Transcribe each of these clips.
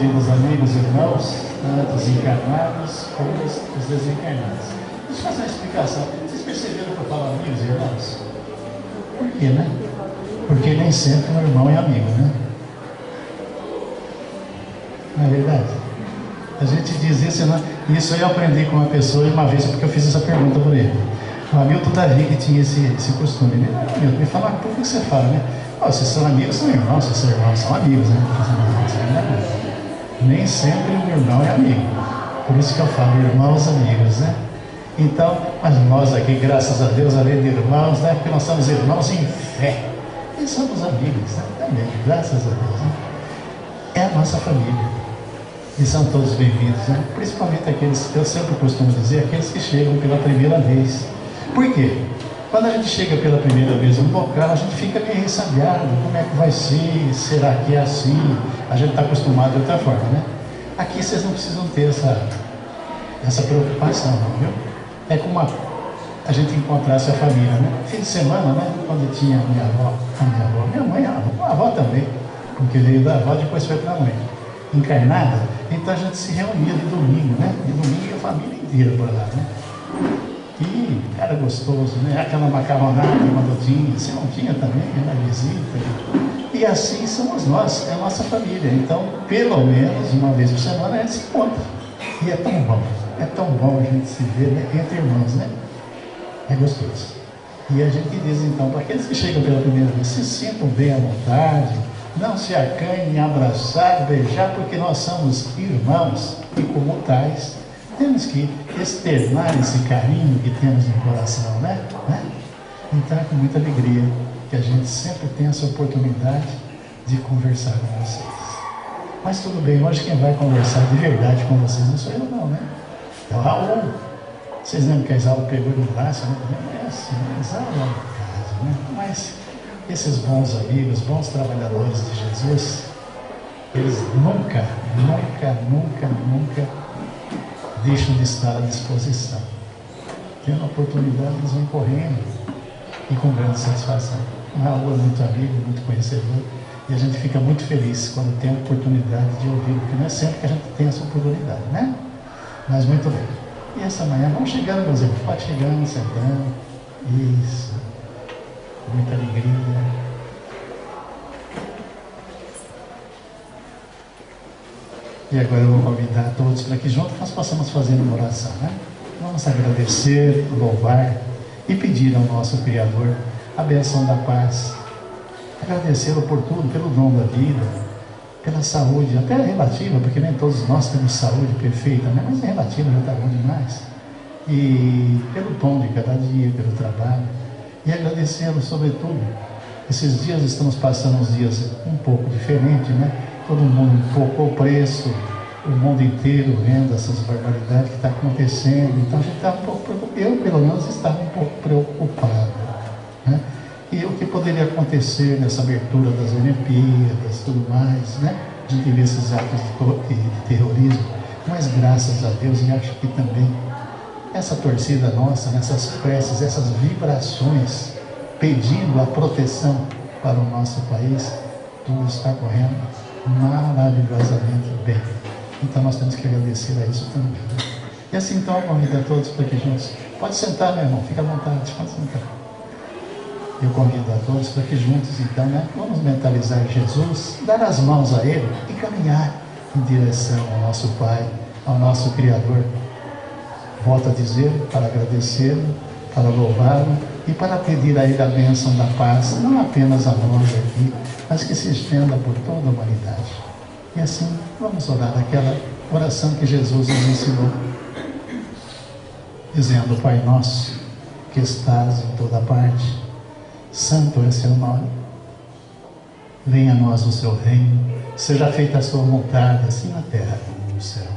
queridos amigos e irmãos, tanto os encarnados como os desencarnados. Deixa eu fazer uma explicação. Vocês perceberam que eu falo amigos e irmãos? Por quê, né? Porque nem sempre um irmão é amigo, né? Não é verdade? A gente diz isso, né? Isso eu aprendi com uma pessoa uma vez, porque eu fiz essa pergunta por ele. O Hamilton Davi que tinha esse costume. Ele, Hamilton, me fala, por que você fala, né? Oh, se são amigos, são irmãos, se são irmãos, são amigos, né? Nem sempre um irmão é amigo. Por isso que eu falo irmãos, amigos, né? Então, mas nós aqui, graças a Deus, além de irmãos, né? Porque nós somos irmãos em fé. E somos amigos, né? Também, graças a Deus, né? É a nossa família. E são todos bem-vindos, né? Principalmente aqueles, eu sempre costumo dizer, aqueles que chegam pela primeira vez. Por quê? Quando a gente chega pela primeira vez no local, a gente fica meio ressabiado. Como é que vai ser? Será que é assim? A gente está acostumado de outra forma, né? Aqui vocês não precisam ter essa preocupação, não, viu? É como a gente encontrasse a família, né? Fim de semana, né? Quando tinha minha mãe, a avó também, porque veio da avó, depois foi para a mãe, encarnada. Então a gente se reunia de domingo, né? De domingo a família inteira por lá, né? E era gostoso, né? Aquela macarronada quando tinha, se não tinha também, era visita. E assim somos nós, é a nossa família. Então, pelo menos uma vez por semana a gente se encontra. E é tão bom a gente se ver, né? Entre irmãos, né? É gostoso. E a gente diz então, para aqueles que chegam pela primeira vez, se sintam bem à vontade, não se acanhem em abraçar, beijar, porque nós somos irmãos e como tais temos que externar esse carinho que temos no coração, né? Então é com muita alegria que a gente sempre tem essa oportunidade de conversar com vocês. Mas tudo bem, hoje quem vai conversar de verdade com vocês não sou eu não, né? É o Raul. Vocês lembram que a Isaura pegou no braço, né? É assim, a Isaura é um caso, né? Mas esses bons amigos, bons trabalhadores de Jesus, eles nunca deixam de estar à disposição. Tendo a oportunidade, eles vão correndo e com grande satisfação. O Raul é muito amigo, muito conhecedor, e a gente fica muito feliz quando tem a oportunidade de ouvir, porque não é sempre que a gente tem essa oportunidade, né? Mas muito bem. E essa manhã, vamos chegando, meus irmãos, pode chegando, sentando. Isso. Muita alegria. E agora eu vou convidar a todos para que juntos nós possamos fazer uma oração, né? Vamos agradecer, louvar e pedir ao nosso Criador a bênção da paz. Agradecê-lo por tudo, pelo dom da vida, pela saúde, até relativa, porque nem todos nós temos saúde perfeita, né? Mas relativa já está bom demais. E pelo pão de cada dia, pelo trabalho. E agradecê-lo sobretudo. Esses dias estamos passando uns dias um pouco diferentes, né? Todo mundo um pouco opresso, o mundo inteiro vendo essas barbaridades que está acontecendo. Então a gente está um pouco preocupado. Eu, pelo menos, estava um pouco preocupado, né? E o que poderia acontecer nessa abertura das Olimpíadas e tudo mais, né? A gente vê esses atos de terrorismo, mas graças a Deus, e acho que também essa torcida nossa, nessas preces, essas vibrações, pedindo a proteção para o nosso país, tudo está correndo maravilhosamente bem. Então nós temos que agradecer a isso também, né? E assim então eu convido a todos para que juntos, pode sentar, meu irmão, fica à vontade, pode sentar. Eu convido a todos para que juntos então, né, vamos mentalizar Jesus, dar as mãos a Ele e caminhar em direção ao nosso Pai, ao nosso Criador. Volto a dizer, para agradecê-lo, para louvá-lo e para pedir a Ele a bênção da paz, não apenas a nós aqui, mas que se estenda por toda a humanidade. E assim, vamos orar aquela oração que Jesus nos ensinou, dizendo: Pai nosso, que estás em toda parte, santo é seu nome. Venha a nós o seu reino, seja feita a sua vontade, assim na terra como no céu.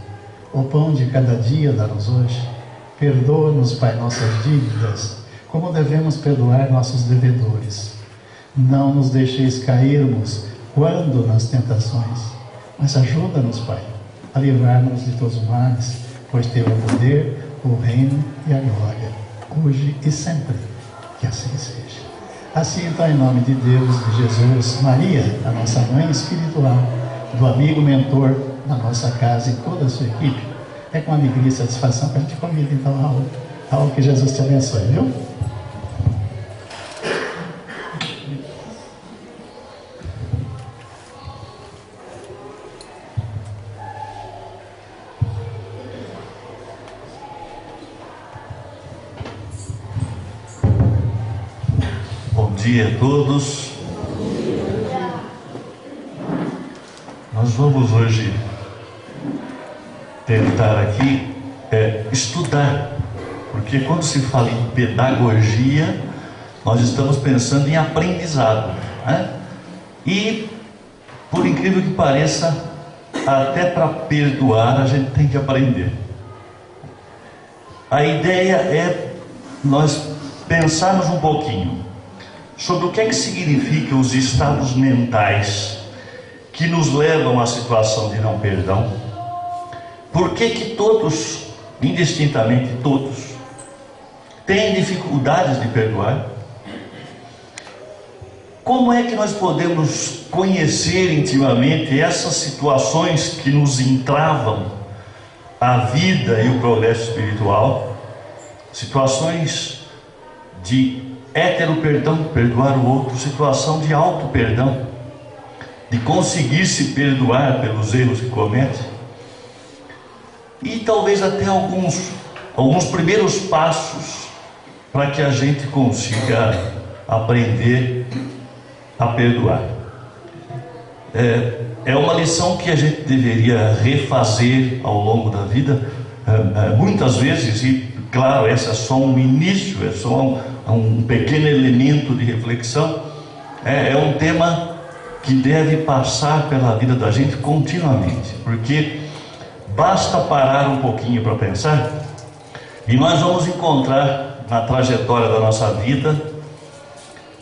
O pão de cada dia dá-nos hoje. Perdoa-nos, Pai, nossas dívidas, como devemos perdoar nossos devedores. Não nos deixeis cairmos quando nas tentações, mas ajuda-nos, Pai, a livrar-nos de todos os males, pois teu é o poder, o reino e a glória, hoje e sempre. Que assim seja. Assim então, em nome de Deus, de Jesus, Maria, a nossa mãe espiritual, do amigo mentor, na nossa casa e toda a sua equipe. É com alegria e satisfação que a gente convida então Raul. Raul, que Jesus te abençoe, viu? Bom dia a todos. Nós vamos hoje tentar aqui estudar, porque quando se fala em pedagogia, nós estamos pensando em aprendizado, né? E, por incrível que pareça, até para perdoar a gente tem que aprender. A ideia é nós pensarmos um pouquinho sobre o que é que significa os estados mentais que nos levam à situação de não perdão. Por que que todos, indistintamente todos, têm dificuldades de perdoar? Como é que nós podemos conhecer intimamente essas situações que nos entravam a vida e o progresso espiritual? Situações de hétero-perdão, perdoar o outro, situação de auto-perdão, de conseguir se perdoar pelos erros que comete, e talvez até alguns primeiros passos para que a gente consiga aprender a perdoar. É uma lição que a gente deveria refazer ao longo da vida, muitas vezes, e claro, esse é só um início, é só um pequeno elemento de reflexão. É um tema que deve passar pela vida da gente continuamente, porque basta parar um pouquinho para pensar, e nós vamos encontrar na trajetória da nossa vida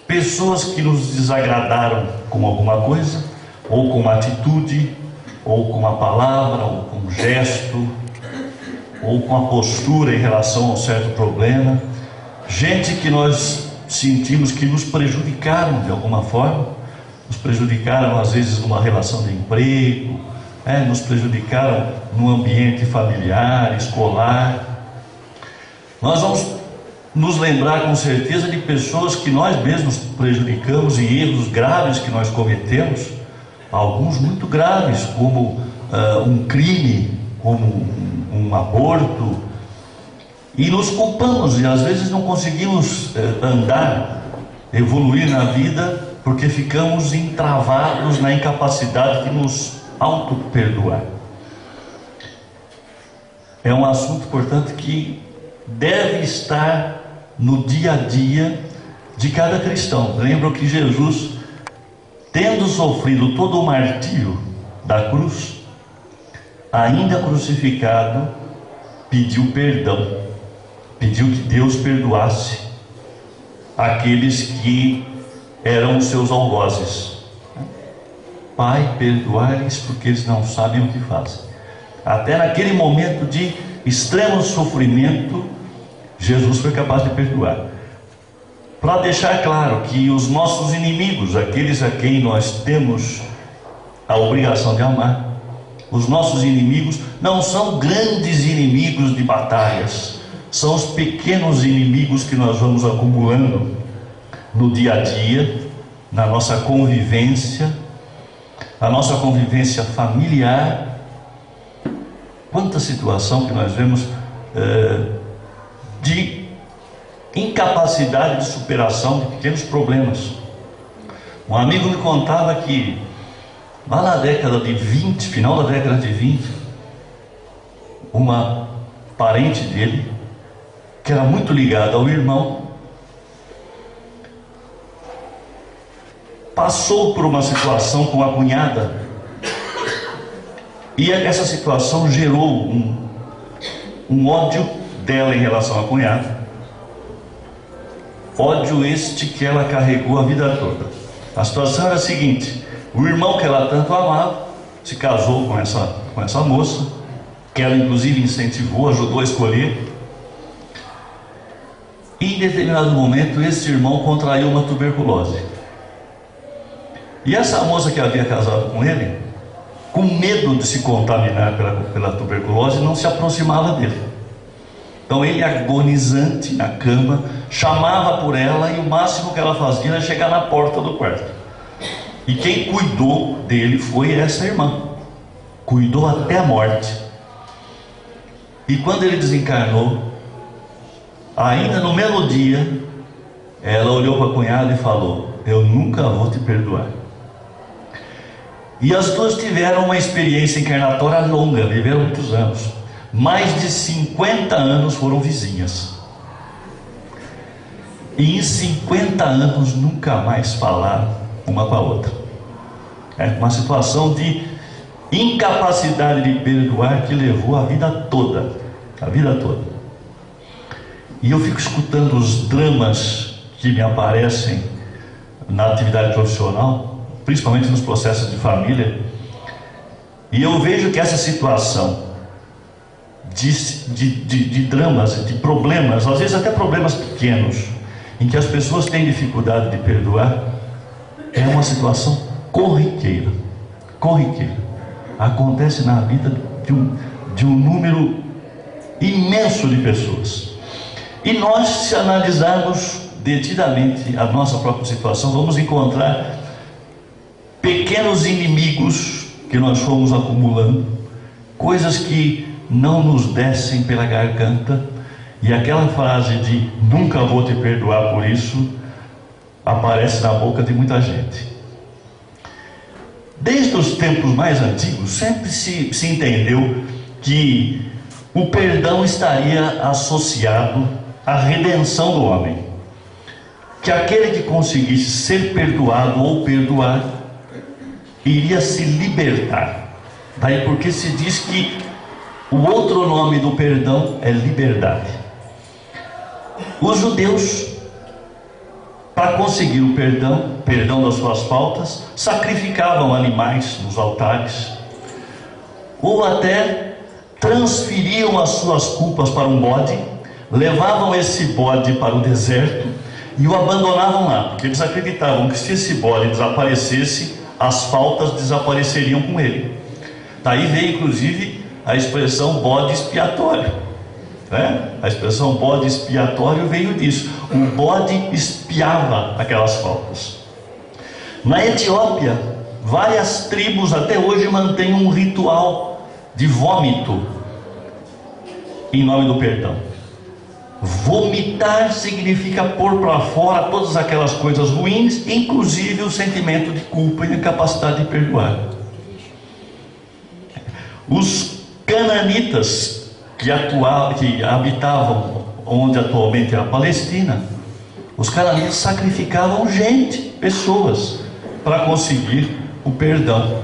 pessoas que nos desagradaram com alguma coisa, ou com uma atitude, ou com uma palavra, ou com um gesto, ou com a postura em relação a um certo problema. Gente que nós sentimos que nos prejudicaram de alguma forma, nos prejudicaram às vezes numa relação de emprego, nos prejudicaram no ambiente familiar, escolar. Nós vamos nos lembrar com certeza de pessoas que nós mesmos prejudicamos e erros graves que nós cometemos, alguns muito graves, como um crime, como um aborto, e nos culpamos, e às vezes não conseguimos andar, evoluir na vida, porque ficamos entravados na incapacidade de nos auto-perdoar. É um assunto, portanto, que deve estar no dia a dia de cada cristão. Lembram que Jesus, tendo sofrido todo o martírio da cruz, ainda crucificado, pediu perdão, pediu que Deus perdoasse aqueles que eram os seus algozes. Pai, perdoai-lhes porque eles não sabem o que fazem. Até naquele momento de extremo sofrimento, Jesus foi capaz de perdoar, para deixar claro que os nossos inimigos, aqueles a quem nós temos a obrigação de amar, os nossos inimigos não são grandes inimigos de batalhas, são os pequenos inimigos que nós vamos acumulando no dia a dia, na nossa convivência, a nossa convivência familiar. Quanta situação que nós vemos de incapacidade de superação de pequenos problemas. Um amigo me contava que lá na década de 20, final da década de 20, uma parente dele, que era muito ligada ao irmão, passou por uma situação com a cunhada, e essa situação gerou um ódio dela em relação à cunhada, ódio este que ela carregou a vida toda. A situação era a seguinte: o irmão que ela tanto amava se casou com essa moça, que ela inclusive incentivou, ajudou a escolher, e em determinado momento esse irmão contraiu uma tuberculose. E essa moça que havia casado com ele com medo de se contaminar pela tuberculose, não se aproximava dele. Então ele, agonizante na cama, chamava por ela, e o máximo que ela fazia era chegar na porta do quarto. E quem cuidou dele foi essa irmã, cuidou até a morte. E quando ele desencarnou, ainda no mesmo dia, ela olhou para a cunhada e falou: eu nunca vou te perdoar. E as duas tiveram uma experiência encarnatória longa, viveram muitos anos. Mais de 50 anos foram vizinhas. E em 50 anos nunca mais falaram uma com a outra. É uma situação de incapacidade de perdoar que levou a vida toda. A vida toda. E eu fico escutando os dramas que me aparecem na atividade profissional, principalmente nos processos de família, e eu vejo que essa situação de dramas, de problemas, às vezes até problemas pequenos, em que as pessoas têm dificuldade de perdoar, é uma situação corriqueira. Acontece na vida de um número imenso de pessoas. E nós, se analisarmos detidamente a nossa própria situação, vamos encontrar pequenos inimigos que nós fomos acumulando, coisas que não nos descem pela garganta, e aquela frase de nunca vou te perdoar por isso aparece na boca de muita gente. Desde os tempos mais antigos sempre se entendeu que o perdão estaria associado à redenção do homem, que aquele que conseguisse ser perdoado ou perdoar iria se libertar. Daí porque se diz que o outro nome do perdão é liberdade. Os judeus, para conseguir o perdão das suas faltas, sacrificavam animais nos altares, ou até transferiam as suas culpas para um bode, levavam esse bode para o deserto e o abandonavam lá, porque eles acreditavam que se esse bode desaparecesse, as faltas desapareceriam com ele. Daí veio inclusive a expressão bode expiatório, né? A expressão bode expiatório veio disso. O bode expiava aquelas faltas. Na Etiópia, várias tribos até hoje mantêm um ritual de vômito em nome do perdão. Vomitar significa pôr para fora todas aquelas coisas ruins, inclusive o sentimento de culpa e a incapacidade de perdoar. Os cananitas que habitavam onde atualmente é a Palestina, os cananitas sacrificavam pessoas, para conseguir o perdão.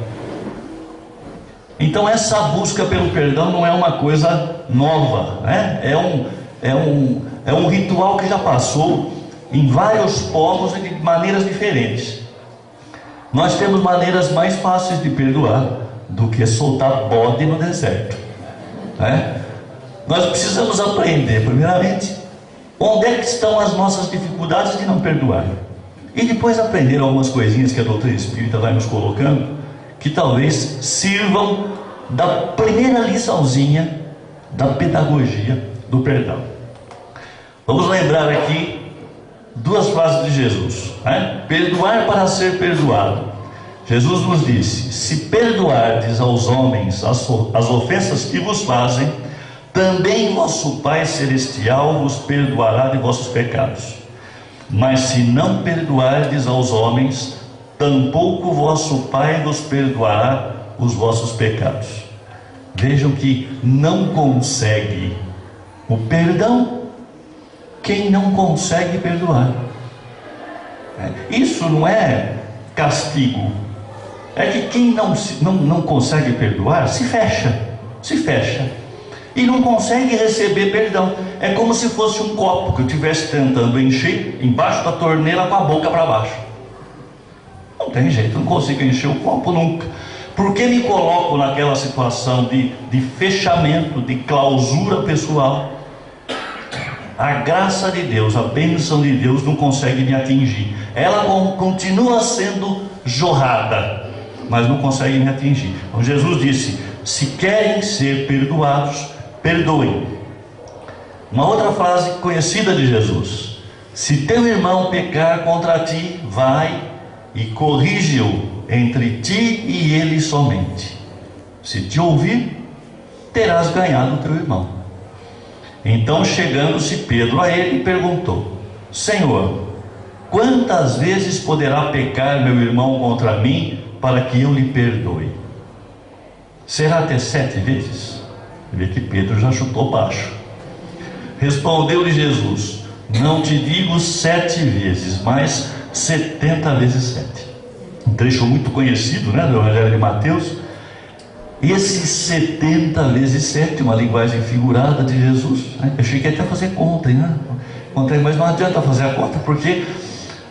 Então essa busca pelo perdão não é uma coisa nova, né? É um ritual que já passou em vários povos e de maneiras diferentes. Nós temos maneiras mais fáceis de perdoar do que soltar bode no deserto, né? Nós precisamos aprender, primeiramente, onde é que estão as nossas dificuldades de não perdoar, e depois aprender algumas coisinhas que a doutrina espírita vai nos colocando, que talvez sirvam da primeira liçãozinha da pedagogia do perdão. Vamos lembrar aqui duas frases de Jesus, né? Perdoar para ser perdoado. Jesus nos disse: se perdoardes aos homens as ofensas que vos fazem, também vosso Pai Celestial vos perdoará de vossos pecados. Mas se não perdoardes aos homens, tampouco vosso Pai vos perdoará os vossos pecados. Vejam que não consegue o perdão quem não consegue perdoar. Isso não é castigo, é que quem não consegue perdoar se fecha e não consegue receber perdão. É como se fosse um copo que eu estivesse tentando encher embaixo da torneira com a boca para baixo. Não tem jeito, não consigo encher o copo nunca. Porque me coloco naquela situação de fechamento, de clausura pessoal. A graça de Deus, a bênção de Deus não consegue me atingir. Ela continua sendo jorrada, mas não conseguem me atingir. Então Jesus disse: se querem ser perdoados, perdoem. Uma outra frase conhecida de Jesus: se teu irmão pecar contra ti, vai e corrige-o entre ti e ele somente. Se te ouvir, terás ganhado o teu irmão. Então, chegando-se Pedro a ele, perguntou: Senhor, quantas vezes poderá pecar meu irmão contra mim para que eu lhe perdoe? Será até 7 vezes? Vê que Pedro já chutou baixo. Respondeu-lhe Jesus: não te digo 7 vezes, mas 70 vezes 7. Um trecho muito conhecido, né, do Evangelho de Mateus. Esse 70 vezes 7, uma linguagem figurada de Jesus, né? Eu cheguei até a fazer conta, né? Mas não adianta fazer a conta, porque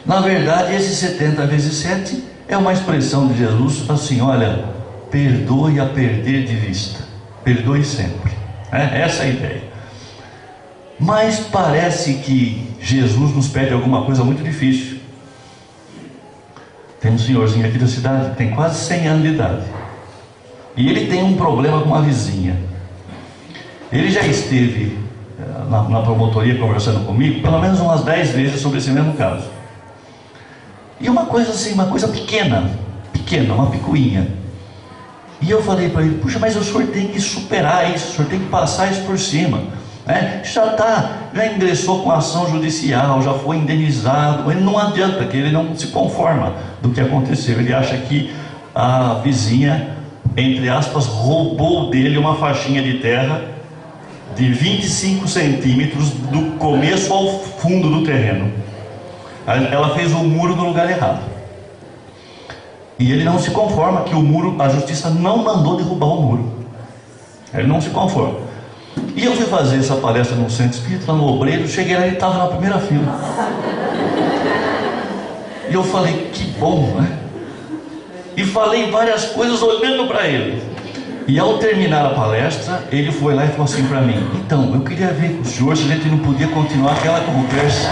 na verdade esse 70 vezes 7 é uma expressão de Jesus assim: olha, perdoe a perder de vista, perdoe sempre. Essa é a ideia. Mas parece que Jesus nos pede alguma coisa muito difícil. Tem um senhorzinho aqui da cidade que tem quase 100 anos de idade, e ele tem um problema com uma vizinha. Ele já esteve na promotoria conversando comigo pelo menos umas 10 vezes sobre esse mesmo caso. E uma coisa assim, uma coisa pequena, uma picuinha. E eu falei para ele: puxa, mas o senhor tem que superar isso, o senhor tem que passar isso por cima, né? Já ingressou com ação judicial, já foi indenizado. Ele não adianta, que ele não se conforma do que aconteceu. Ele acha que a vizinha, entre aspas, roubou dele uma faixinha de terra de 25 centímetros do começo ao fundo do terreno. Ela fez o muro no lugar errado. E ele não se conforma que o muro, a justiça não mandou derrubar o muro. Ele não se conforma. E eu fui fazer essa palestra no Centro Espírita, lá no Obreiro. Cheguei lá e ele estava na primeira fila. E eu falei: que bom, né? E falei várias coisas olhando para ele. E ao terminar a palestra, ele foi lá e falou assim para mim: então, eu queria ver com o senhor se a gente não podia continuar aquela conversa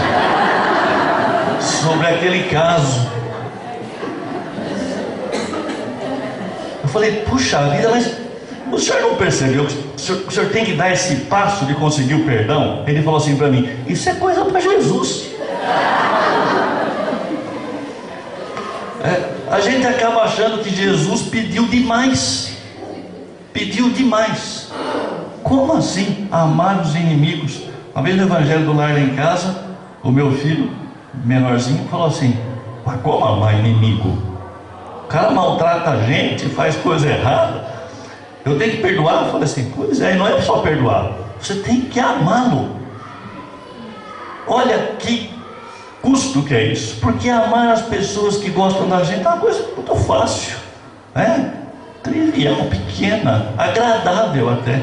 sobre aquele caso. Eu falei: puxa vida, mas o senhor não percebeu que o senhor tem que dar esse passo de conseguir o perdão? Ele falou assim para mim: isso é coisa para Jesus. A gente acaba achando que Jesus pediu demais. Como assim amar os inimigos? Uma vez no Evangelho do Lar lá em casa, o meu filho menorzinho falou assim: mas como amar inimigo? O cara maltrata a gente, faz coisa errada, eu tenho que perdoar? Eu falei assim: pois é, não é só perdoar, você tem que amá-lo. Olha que custo que é isso, porque amar as pessoas que gostam da gente é uma coisa muito fácil, trivial, pequena, agradável até.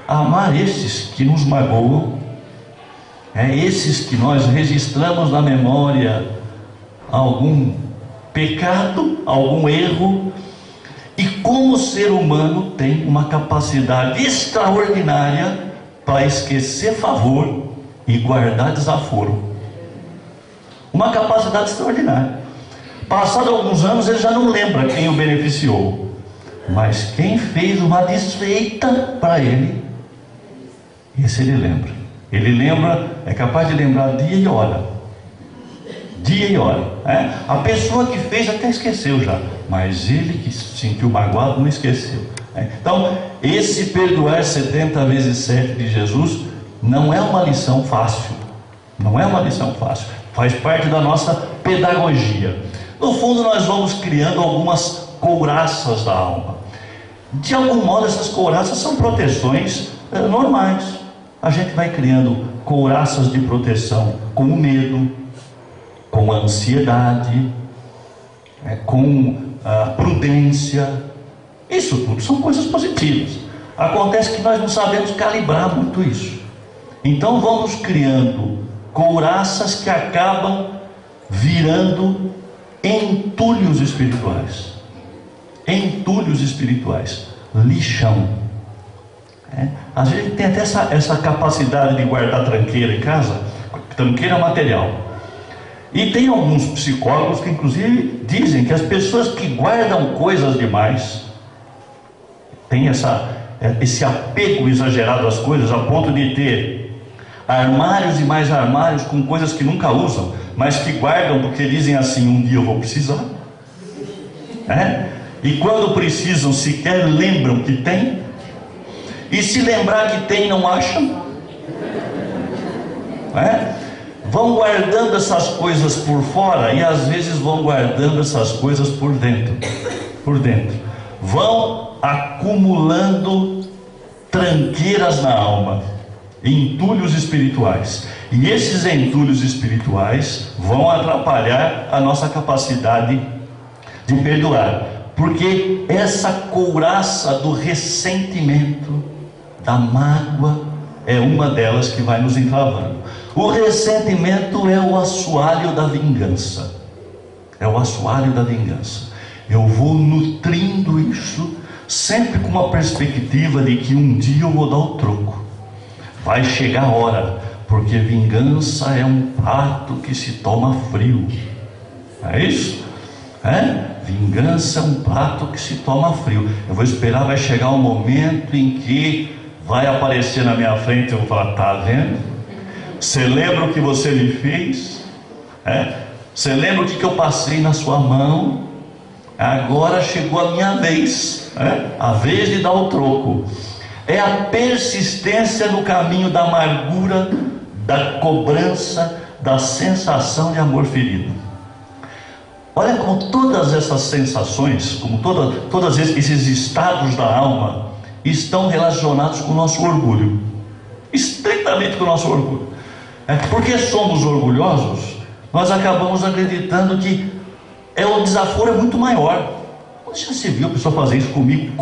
Amar esses que nos magoam, esses que nós registramos na memória algum pecado, algum erro, e como ser humano tem uma capacidade extraordinária para esquecer favor e guardar desaforo. Uma capacidade extraordinária. Passado alguns anos, ele já não lembra quem o beneficiou, mas quem fez uma desfeita para ele, esse ele lembra. Ele lembra, é capaz de lembrar dia e hora. A pessoa que fez até esqueceu já, mas ele que se sentiu magoado não esqueceu. Então, esse perdoar 70 vezes 7 de Jesus não é uma lição fácil. Faz parte da nossa pedagogia. No fundo, nós vamos criando algumas couraças da alma. De algum modo, essas couraças são proteções normais. A gente vai criando couraças de proteção com o medo, com a ansiedade, com a prudência. Isso tudo são coisas positivas. Acontece que nós não sabemos calibrar muito isso. Então vamos criando couraças que acabam virando entulhos espirituais. Lixão. A gente tem até essa capacidade de guardar tranqueira em casa. Tranqueira material. E tem alguns psicólogos que inclusive dizem que as pessoas que guardam coisas demais têm esse apego exagerado às coisas, a ponto de ter armários e mais armários com coisas que nunca usam, mas que guardam porque dizem assim: um dia eu vou precisar. E quando precisam, sequer lembram que tem, e se lembrar que tem, não acham. Vão guardando essas coisas por fora e às vezes vão guardando essas coisas por dentro. Vão acumulando tranqueiras na alma, entulhos espirituais. E esses entulhos espirituais vão atrapalhar a nossa capacidade de perdoar, porque essa couraça do ressentimento, da mágoa, é uma delas que vai nos entravando. O ressentimento é o assoalho da vingança. Eu vou nutrindo isso, sempre com uma perspectiva de que um dia eu vou dar o troco. Vai chegar a hora, porque vingança é um prato que se toma frio. É isso? Vingança é um prato que se toma frio. Eu vou esperar, vai chegar um momento em que vai aparecer na minha frente, eu vou falar: tá vendo? Você lembra o que você me fez? Você lembra o que eu passei na sua mão? Agora chegou a minha vez, a vez de dar o troco. É a persistência no caminho da amargura, da cobrança, da sensação de amor ferido. Olha como todas essas sensações, como todos esses estados da alma estão relacionados com o nosso orgulho, estritamente com o nosso orgulho. Porque somos orgulhosos, nós acabamos acreditando que o desaforo é muito maior. Você já viu a pessoa fazer isso comigo?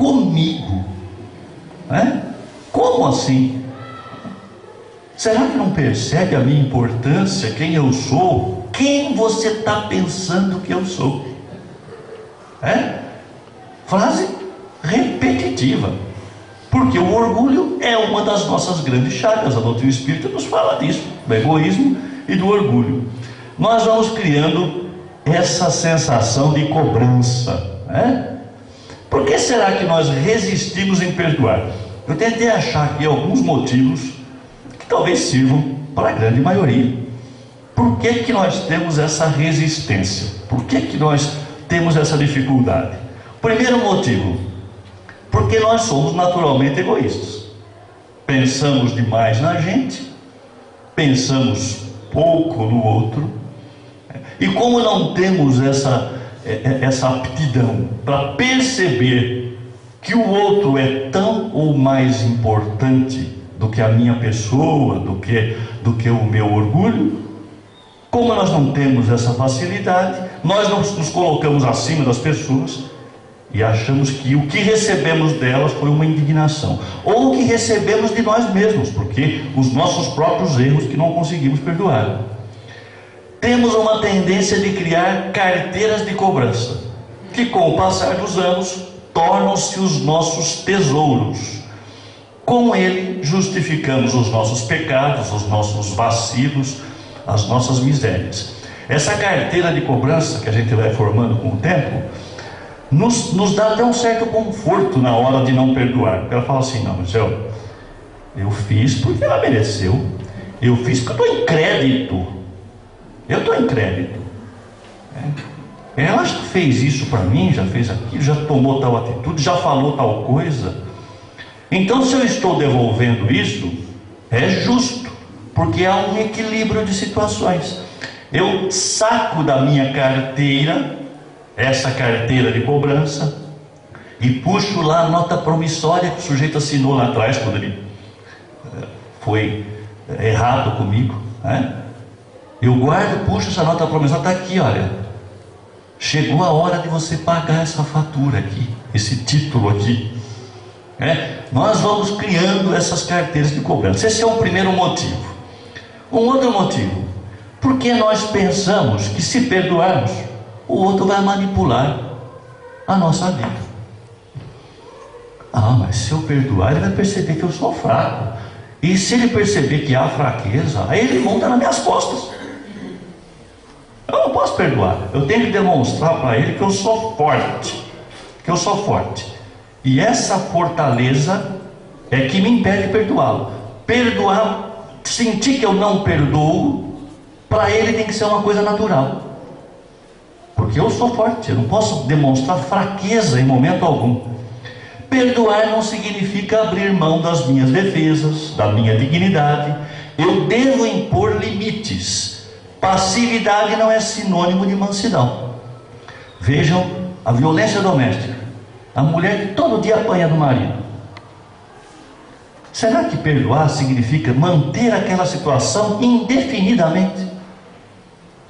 Como assim? Será que não percebe a minha importância, quem eu sou? Quem você está pensando que eu sou? Frase repetitiva. Porque o orgulho é uma das nossas grandes chagas. A doutrina espírita nos fala disso, do egoísmo e do orgulho. Nós vamos criando essa sensação de cobrança. Por que será que nós resistimos em perdoar? Eu tentei achar aqui alguns motivos que talvez sirvam para a grande maioria. Por que nós temos essa resistência? Por que nós temos essa dificuldade? Primeiro motivo: porque nós somos naturalmente egoístas. Pensamos demais na gente, pensamos pouco no outro, e como não temos essa aptidão para perceber que o outro é tão ou mais importante do que a minha pessoa, do que o meu orgulho, como nós não temos essa facilidade, nós nos colocamos acima das pessoas e achamos que o que recebemos delas foi uma indignação, ou o que recebemos de nós mesmos, porque os nossos próprios erros que não conseguimos perdoar. Temos uma tendência de criar carteiras de cobrança, que com o passar dos anos tornam-se os nossos tesouros. Com ele justificamos os nossos pecados, os nossos vacilos, as nossas misérias. Essa carteira de cobrança que a gente vai formando com o tempo nos dá até um certo conforto na hora de não perdoar. Ela fala assim: não, mas eu fiz porque ela mereceu, eu fiz porque eu estou em crédito, ela já fez isso para mim, já fez aquilo, já tomou tal atitude, já falou tal coisa. Então, se eu estou devolvendo isso, é justo, porque há um equilíbrio de situações. Eu saco da minha carteira essa carteira de cobrança e puxo lá a nota promissória que o sujeito assinou lá atrás, quando ele foi errado comigo, Eu guardo, puxo essa nota promissória, está aqui, olha, chegou a hora de você pagar essa fatura aqui, esse título aqui. Nós vamos criando essas carteiras de cobrança. Esse é o primeiro motivo. Um outro motivo: porque nós pensamos que se perdoarmos, o outro vai manipular a nossa vida. Mas se eu perdoar, ele vai perceber que eu sou fraco, e se ele perceber que há fraqueza, aí ele monta nas minhas costas. perdoar. Eu tenho que demonstrar para ele que eu sou forte. Que eu sou forte. E essa fortaleza é que me impede de perdoá-lo. Perdoar, sentir que eu não perdoo, para ele tem que ser uma coisa natural. Porque eu sou forte, eu não posso demonstrar fraqueza em momento algum. Perdoar não significa abrir mão das minhas defesas, da minha dignidade. Eu devo impor limites. Passividade não é sinônimo de mansidão. Vejam a violência doméstica. A mulher que todo dia apanha do marido. Será que perdoar significa manter aquela situação indefinidamente?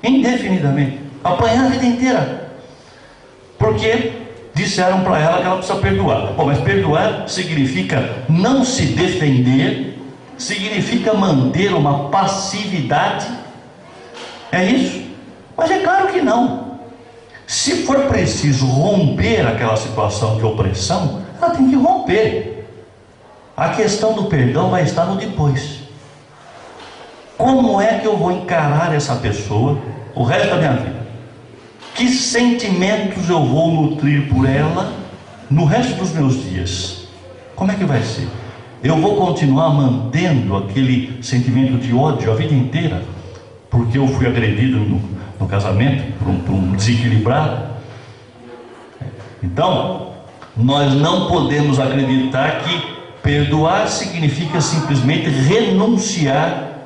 Indefinidamente. Apanhar a vida inteira. Porque disseram para ela que ela precisa perdoar. Bom, mas perdoar significa não se defender, significa manter uma passividade. É isso? Mas é claro que não. Se for preciso romper aquela situação de opressão, ela tem que romper. A questão do perdão vai estar no depois. Como é que eu vou encarar essa pessoa o resto da minha vida? Que sentimentos eu vou nutrir por ela no resto dos meus dias? Como é que vai ser? Eu vou continuar mantendo aquele sentimento de ódio a vida inteira, porque eu fui agredido no casamento por um desequilibrado? Então, nós não podemos acreditar que perdoar significa simplesmente renunciar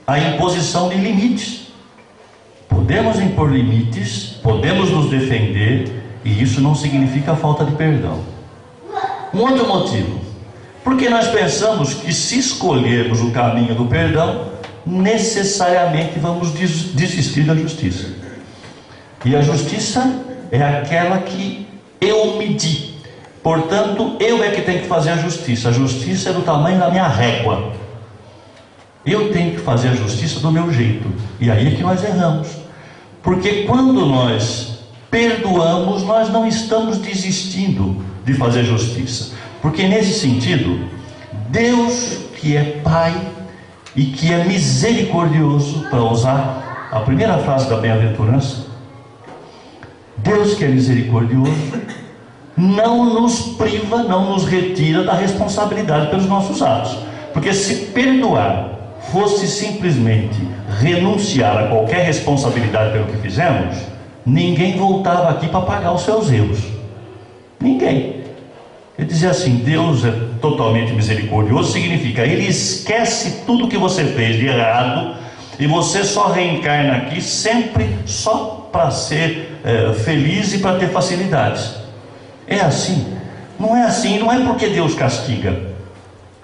à imposição de limites. Podemos impor limites, podemos nos defender, e isso não significa falta de perdão. Um outro motivo, porque nós pensamos que se escolhermos o caminho do perdão, necessariamente vamos desistir da justiça. E a justiça é aquela que eu medi. Portanto, eu é que tenho que fazer a justiça. A justiça é do tamanho da minha régua. Eu tenho que fazer a justiça do meu jeito. E aí é que nós erramos. Porque quando nós perdoamos, nós não estamos desistindo de fazer justiça. Porque nesse sentido, Deus, que é Pai e que é misericordioso, para usar a primeira frase da bem-aventurança, Deus que é misericordioso, não nos priva, não nos retira da responsabilidade pelos nossos atos. Porque se perdoar fosse simplesmente renunciar a qualquer responsabilidade pelo que fizemos, ninguém voltava aqui para pagar os seus erros. Ninguém. Ele dizia assim: Deus é totalmente misericordioso, significa Ele esquece tudo que você fez de errado e você só reencarna aqui sempre só para ser feliz e para ter facilidades. É assim? Não é assim, não é porque Deus castiga.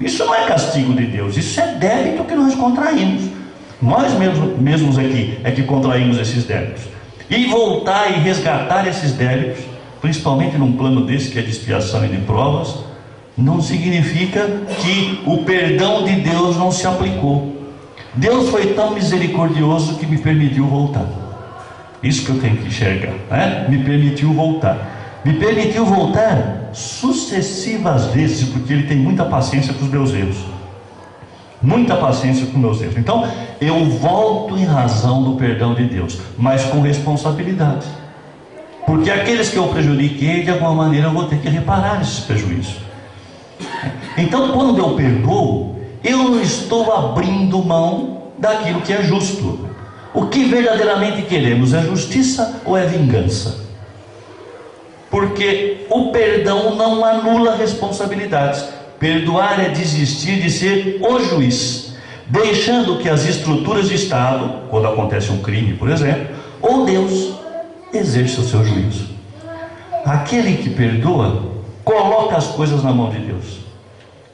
Isso não é castigo de Deus, isso é débito que nós contraímos. Nós mesmos aqui é que contraímos esses débitos. E voltar e resgatar esses débitos, principalmente num plano desse que é de expiação e de provas, não significa que o perdão de Deus não se aplicou. Deus foi tão misericordioso que me permitiu voltar. Isso que eu tenho que enxergar, né? Me permitiu voltar. Me permitiu voltar sucessivas vezes, porque Ele tem muita paciência com os meus erros. Muita paciência com os meus erros. Então, eu volto em razão do perdão de Deus, mas com responsabilidade. Porque aqueles que eu prejudiquei, de alguma maneira eu vou ter que reparar esses prejuízos. Então, quando eu perdoo, eu não estou abrindo mão daquilo que é justo. O que verdadeiramente queremos é justiça ou é vingança? Porque o perdão não anula responsabilidades. Perdoar é desistir de ser o juiz, deixando que as estruturas de Estado, quando acontece um crime, por exemplo, ou Deus, exerça o seu juízo. Aquele que perdoa, coloca as coisas na mão de Deus.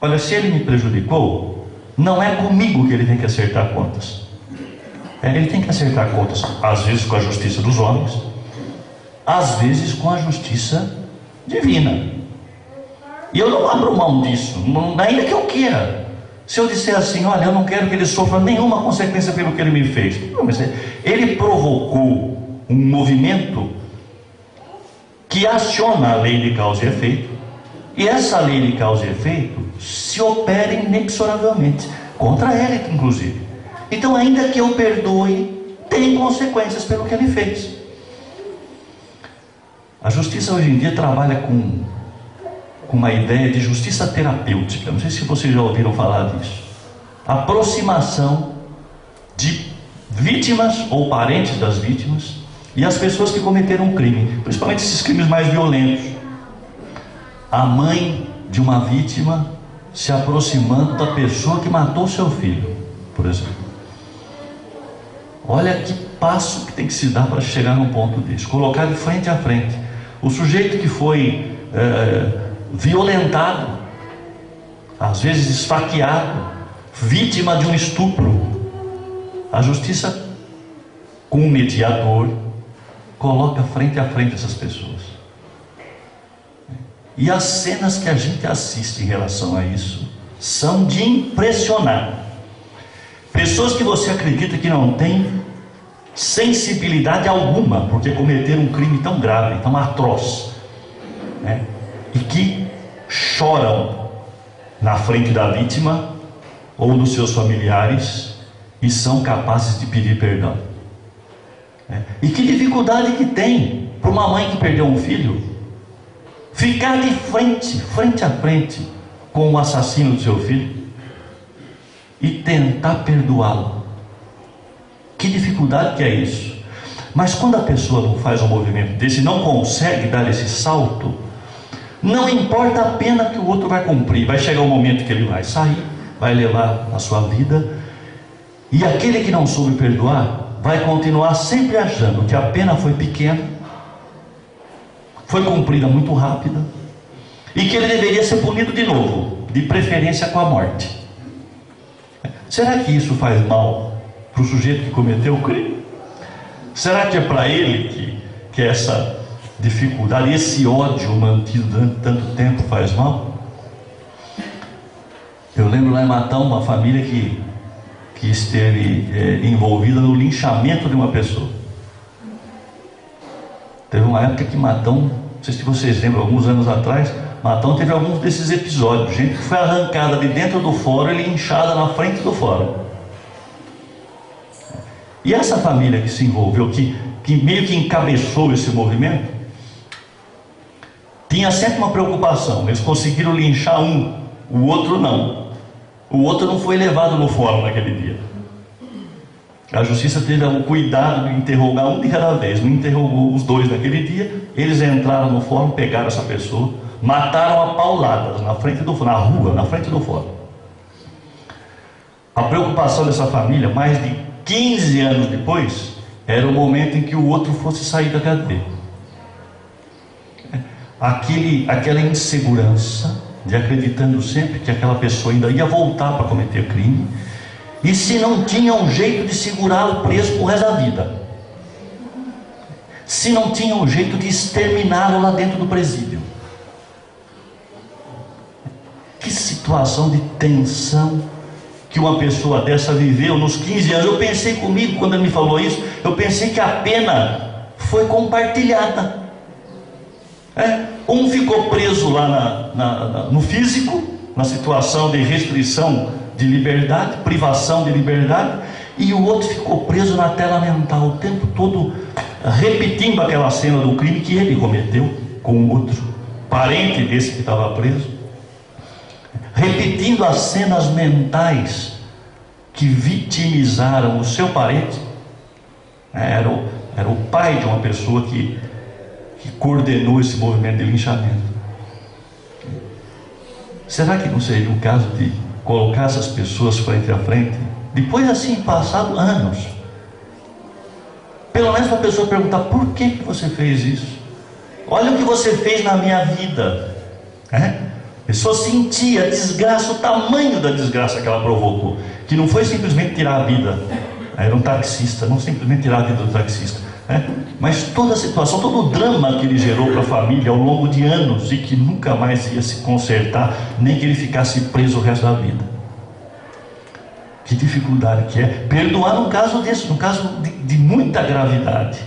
Olha, se ele me prejudicou, não é comigo que ele tem que acertar contas. Ele tem que acertar contas, às vezes com a justiça dos homens, às vezes com a justiça divina. E eu não abro mão disso, ainda que eu queira. Se eu disser assim: olha, eu não quero que ele sofra nenhuma consequência pelo que ele me fez. Não, mas ele provocou um movimento que aciona a lei de causa e efeito. E essa lei de causa e efeito se opera inexoravelmente, contra ele inclusive. Então, ainda que eu perdoe, tem consequências pelo que ele fez. A justiça hoje em dia trabalha com uma ideia de justiça terapêutica. Não sei se vocês já ouviram falar disso. Aproximação de vítimas ou parentes das vítimas e as pessoas que cometeram um crime, principalmente esses crimes mais violentos. A mãe de uma vítima se aproximando da pessoa que matou seu filho, por exemplo. Olha que passo que tem que se dar para chegar num ponto desse. Colocar de frente a frente o sujeito que foi violentado, às vezes esfaqueado, vítima de um estupro. A justiça, com o mediador, coloca frente a frente essas pessoas. E as cenas que a gente assiste em relação a isso são de impressionar. Pessoas que você acredita que não têm sensibilidade alguma, porque cometeram um crime tão grave, tão atroz, né? E que choram na frente da vítima ou dos seus familiares e são capazes de pedir perdão. E que dificuldade que tem para uma mãe que perdeu um filho ficar de frente a frente com o assassino do seu filho e tentar perdoá-lo. Que dificuldade que é isso. Mas quando a pessoa não faz um movimento desse, não consegue dar esse salto, não importa a pena que o outro vai cumprir, vai chegar um momento que ele vai sair, vai levar a sua vida, e aquele que não soube perdoar vai continuar sempre achando que a pena foi pequena, foi cumprida muito rápida, e que ele deveria ser punido de novo, de preferência com a morte. Será que isso faz mal para o sujeito que cometeu o crime? Será que é para ele que essa dificuldade, esse ódio mantido durante tanto tempo faz mal? Eu lembro lá em Matão uma família que esteve envolvida no linchamento de uma pessoa. Teve uma época que Matão, não sei se vocês lembram, alguns anos atrás, Matão teve alguns desses episódios, gente que foi arrancada de dentro do fórum e linchada na frente do fórum. E essa família que se envolveu, que meio que encabeçou esse movimento, tinha sempre uma preocupação. Eles conseguiram linchar um, o outro não. O outro não foi levado no fórum naquele dia. A justiça teve o cuidado de interrogar um de cada vez. Não interrogou os dois naquele dia. Eles entraram no fórum, pegaram essa pessoa, mataram a pauladas na frente do fórum, na rua, na frente do fórum. A preocupação dessa família, mais de 15 anos depois, era o momento em que o outro fosse sair da cadeia. Aquela insegurança de acreditando sempre que aquela pessoa ainda ia voltar para cometer crime, e se não tinha um jeito de segurá-lo preso pro resto da vida, se não tinha um jeito de exterminá-lo lá dentro do presídio. Que situação de tensão que uma pessoa dessa viveu nos 15 anos. Eu pensei comigo, quando ele me falou isso, eu pensei que a pena foi compartilhada. Um ficou preso lá no físico, na situação de restrição de liberdade, privação de liberdade, e o outro ficou preso na tela mental, o tempo todo repetindo aquela cena do crime que ele cometeu com o outro parente desse que estava preso, repetindo as cenas mentais que vitimizaram o seu parente. Era o pai de uma pessoa que coordenou esse movimento de linchamento. Será que não seria o caso de colocar essas pessoas frente a frente, depois assim, passado anos, pelo menos para a pessoa perguntar: por que você fez isso? Olha o que você fez na minha vida. A pessoa sentia a desgraça, o tamanho da desgraça que ela provocou, que não foi simplesmente tirar a vida, era um taxista, não simplesmente tirar a vida do taxista, mas toda a situação, todo o drama que ele gerou para a família ao longo de anos, e que nunca mais ia se consertar, nem que ele ficasse preso o resto da vida. Que dificuldade que é perdoar num caso desse, num caso de muita gravidade.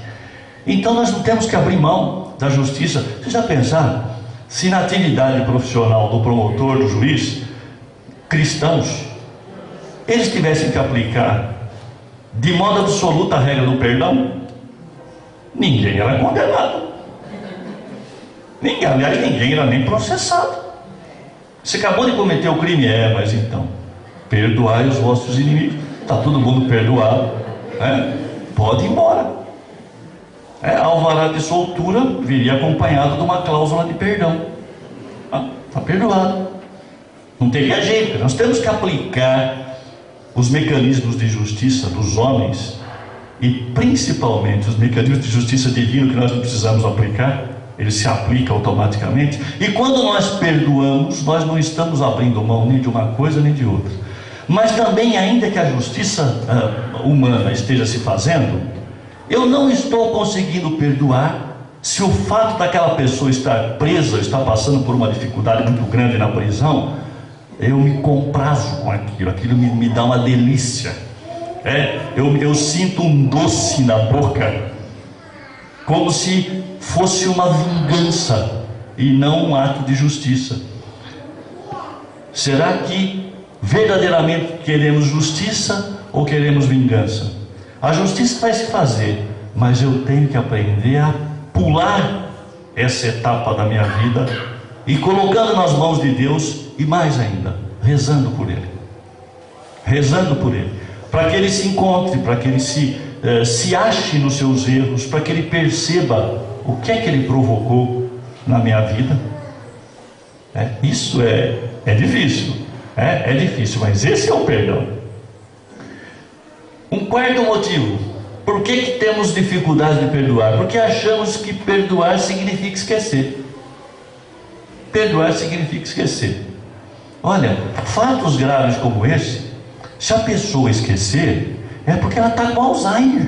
Então nós não temos que abrir mão da justiça. Vocês já pensaram se na atividade profissional do promotor, do juiz, cristãos, eles tivessem que aplicar de modo absoluto a regra do perdão? Ninguém era condenado. Aliás, ninguém era nem processado. Você acabou de cometer o crime, mas então, perdoai os vossos inimigos. Está todo mundo perdoado, pode ir embora. Alvará de soltura viria acompanhado de uma cláusula de perdão. Está perdoado. Não teria jeito. Nós temos que aplicar os mecanismos de justiça dos homens, e principalmente os mecanismos de justiça divina que nós não precisamos aplicar. Ele se aplica automaticamente. E quando nós perdoamos, nós não estamos abrindo mão nem de uma coisa nem de outra. Mas também, ainda que a justiça humana esteja se fazendo, eu não estou conseguindo perdoar se o fato daquela pessoa estar presa, estar passando por uma dificuldade muito grande na prisão, eu me comprazo com aquilo me dá uma delícia. Eu sinto um doce na boca, como se fosse uma vingança e não um ato de justiça. Será que verdadeiramente queremos justiça ou queremos vingança? A justiça vai se fazer, mas eu tenho que aprender a pular essa etapa da minha vida e colocando nas mãos de Deus, e mais ainda, rezando por Ele, para que Ele se encontre, para que Ele se ache nos seus erros, para que Ele perceba o que é que Ele provocou na minha vida. Isso é difícil, é difícil, mas esse é o perdão. Um quarto motivo, por que temos dificuldade de perdoar? Porque achamos que perdoar significa esquecer. Perdoar significa esquecer. Olha, fatos graves como esse, se a pessoa esquecer, é porque ela está com Alzheimer,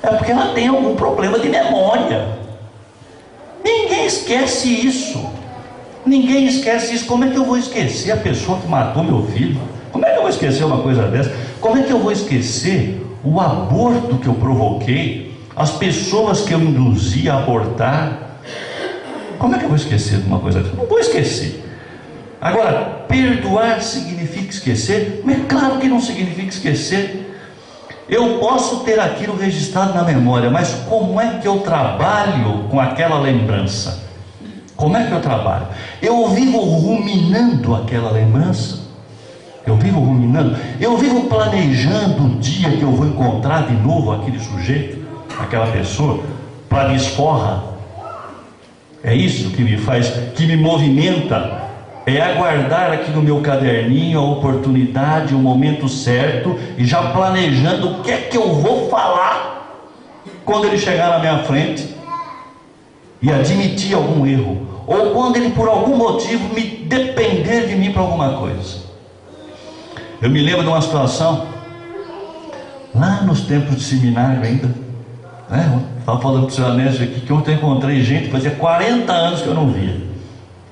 é porque ela tem algum problema de memória. Ninguém esquece isso. Como é que eu vou esquecer a pessoa que matou meu filho? Como é que eu vou esquecer uma coisa dessa? Como é que eu vou esquecer o aborto que eu provoquei, as pessoas que eu induzi a abortar? Como é que eu vou esquecer de uma coisa dessa? Não vou esquecer. Agora, perdoar significa esquecer? Mas é claro que não significa esquecer. Eu posso ter aquilo registrado na memória, mas como é que eu trabalho com aquela lembrança? Como é que eu trabalho? Eu vivo ruminando aquela lembrança? Eu vivo planejando o dia que eu vou encontrar de novo aquele sujeito, aquela pessoa, para desforra? É isso que me movimenta. É aguardar aqui no meu caderninho a oportunidade, o momento certo, e já planejando o que é que eu vou falar quando ele chegar na minha frente e admitir algum erro, ou quando ele por algum motivo me depender de mim para alguma coisa. Eu me lembro de uma situação lá nos tempos de seminário ainda, estava falando para o senhor Anésio aqui que ontem eu encontrei gente, fazia 40 anos que eu não via.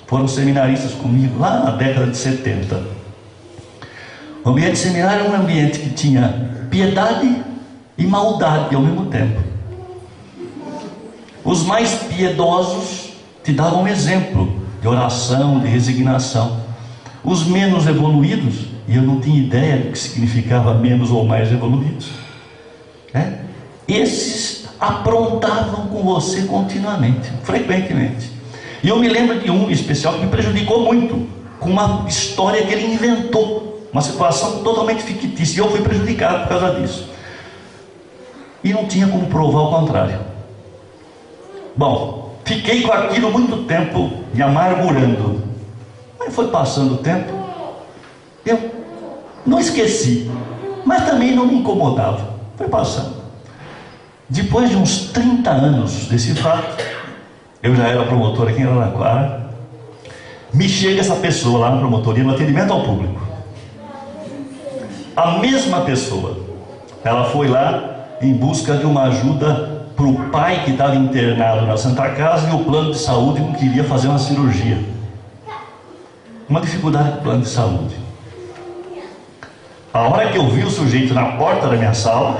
Foram seminaristas comigo lá na década de 70. O ambiente de seminário é um ambiente que tinha piedade e maldade ao mesmo tempo. Os mais piedosos te davam um exemplo de oração, de resignação. Os menos evoluídos, e eu não tinha ideia do que significava menos ou mais evoluídos, esses aprontavam com você continuamente, frequentemente. E eu me lembro de um especial que me prejudicou muito, com uma história que ele inventou, uma situação totalmente fictícia, e eu fui prejudicado por causa disso. E não tinha como provar o contrário. Bom, fiquei com aquilo muito tempo me amargurando. Mas foi passando o tempo, eu não esqueci, mas também não me incomodava. Foi passando. Depois de uns 30 anos desse fato, eu já era promotor aqui em Araraquara, me chega essa pessoa lá na promotoria, no atendimento ao público. A mesma pessoa, ela foi lá em busca de uma ajuda para o pai que estava internado na Santa Casa, e o plano de saúde não queria fazer uma cirurgia. Uma dificuldade com o plano de saúde. A hora que eu vi o sujeito na porta da minha sala,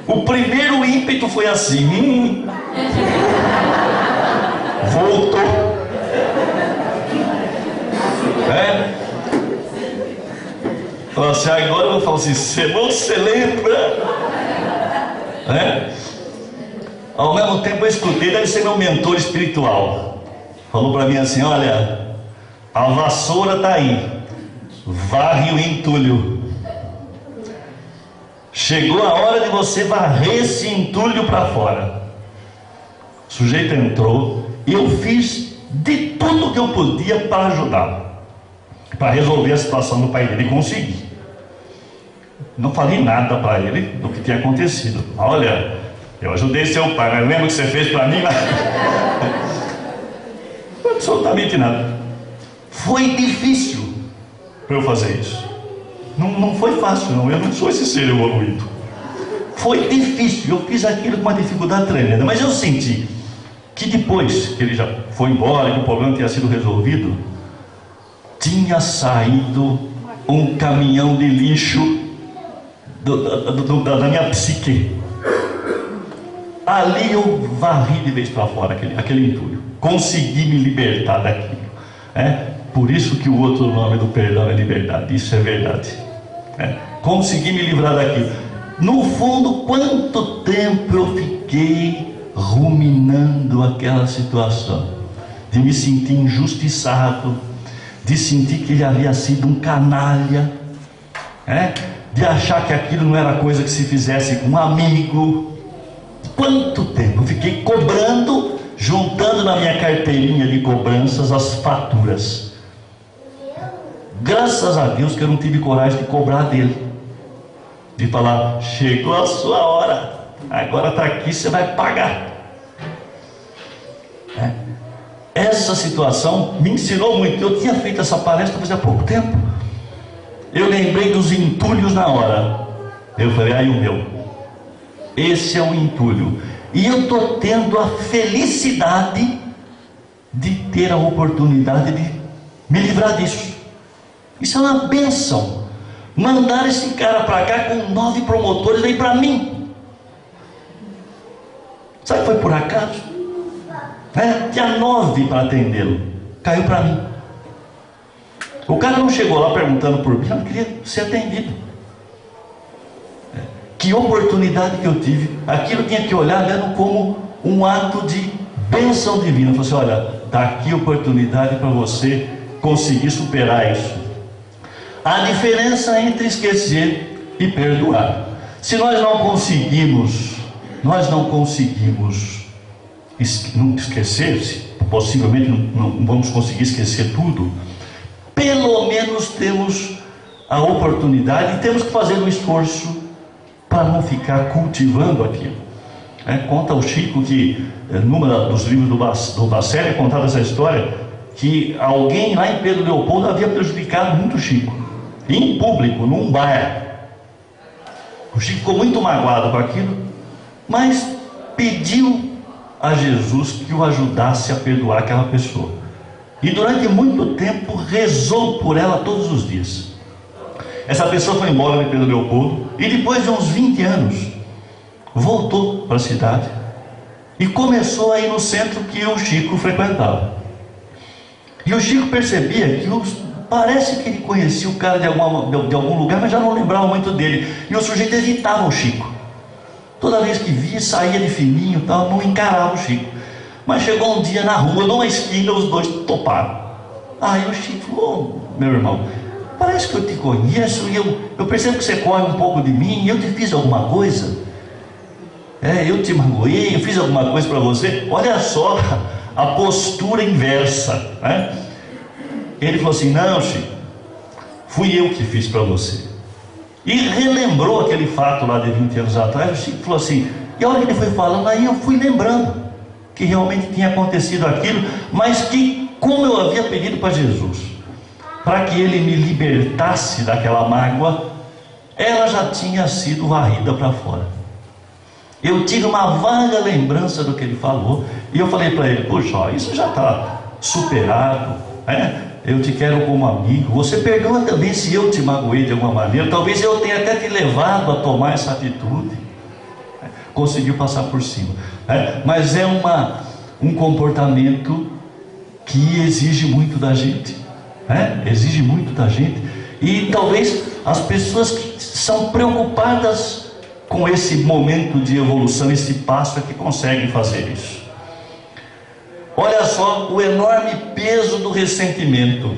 o primeiro ímpeto foi assim: voltou. Falou assim: agora eu vou falar assim, você não se lembra? Ao mesmo tempo eu escutei, deve ser meu mentor espiritual. Falou para mim assim: olha, a vassoura está aí, varre o entulho. Chegou a hora de você varrer esse entulho para fora. O sujeito entrou e eu fiz de tudo que eu podia para ajudá-lo, para resolver a situação do pai dele, e consegui. Não falei nada para ele do que tinha acontecido. Olha, eu ajudei seu pai, mas lembra o que você fez para mim? Absolutamente nada. Foi difícil para eu fazer isso. Não foi fácil, não. Eu não sou esse ser evoluído. Foi difícil. Eu fiz aquilo com uma dificuldade tremenda. Mas eu senti que depois que ele já foi embora, que o problema tinha sido resolvido, tinha saído um caminhão de lixo da minha psique. Ali eu varri de vez para fora aquele entulho. Consegui me libertar daquilo. Por isso que o outro nome do perdão é liberdade. Isso é verdade. Consegui me livrar daquilo. No fundo, quanto tempo eu fiquei ruminando aquela situação, de me sentir injustiçado, de sentir que ele havia sido um canalha, de achar que aquilo não era coisa que se fizesse com um amigo. Quanto tempo eu fiquei cobrando, juntando na minha carteirinha de cobranças as faturas. Graças a Deus que eu não tive coragem de cobrar dele, de falar: chegou a sua hora, agora está aqui, você vai pagar. Essa situação me ensinou muito. Eu tinha feito essa palestra fazia pouco tempo. Eu lembrei dos entulhos na hora. Eu falei: aí o meu, esse é um entulho. E eu estou tendo a felicidade de ter a oportunidade de me livrar disso. Isso é uma bênção. Mandar esse cara para cá com 9 promotores veio para mim. Sabe que foi por acaso? Tinha 9 para atendê-lo, caiu para mim. O cara não chegou lá perguntando por mim, eu queria ser atendido. Que oportunidade que eu tive. Aquilo tinha que olhar vendo como um ato de bênção divina. Eu falei assim: olha, está aqui a oportunidade para você conseguir superar isso. A diferença entre esquecer e perdoar. Se nós não conseguimos não esquecer, possivelmente não vamos conseguir esquecer tudo, pelo menos temos a oportunidade e temos que fazer um esforço para não ficar cultivando aquilo. Conta o Chico que, numa dos livros do Baceli, é contada essa história, que alguém lá em Pedro Leopoldo havia prejudicado muito o Chico, em público, num bar. O Chico ficou muito magoado com aquilo, mas pediu a Jesus que o ajudasse a perdoar aquela pessoa. E durante muito tempo rezou por ela todos os dias. Essa pessoa foi embora de Pedro Leopoldo e depois de uns 20 anos voltou para a cidade e começou a ir no centro que o Chico frequentava. E o Chico percebia que parece que ele conhecia o cara de algum lugar, mas já não lembrava muito dele. E o sujeito evitava o Chico. Toda vez que via, saía de fininho e tal, não encarava o Chico. Mas chegou um dia na rua, numa esquina, os dois toparam. Aí o Chico falou: meu irmão, parece que eu te conheço e eu percebo que você corre um pouco de mim. Eu te fiz alguma coisa? Eu te magoei, eu fiz alguma coisa para você? Olha só a postura inversa, Ele falou assim: não, Chico, fui eu que fiz para você. E relembrou aquele fato lá de 20 anos atrás. O Chico falou assim, e a hora que ele foi falando, aí eu fui lembrando que realmente tinha acontecido aquilo, mas que, como eu havia pedido para Jesus, para que ele me libertasse daquela mágoa, ela já tinha sido varrida para fora. Eu tive uma vaga lembrança do que ele falou, e eu falei para ele: poxa, ó, isso já está superado, eu te quero como amigo, você perdoa também se eu te magoei de alguma maneira, talvez eu tenha até te levado a tomar essa atitude. Conseguiu passar por cima, mas é um comportamento que exige muito da gente, exige muito da gente. E talvez as pessoas que são preocupadas com esse momento de evolução, esse passo, é que conseguem fazer isso. Olha só o enorme peso do ressentimento.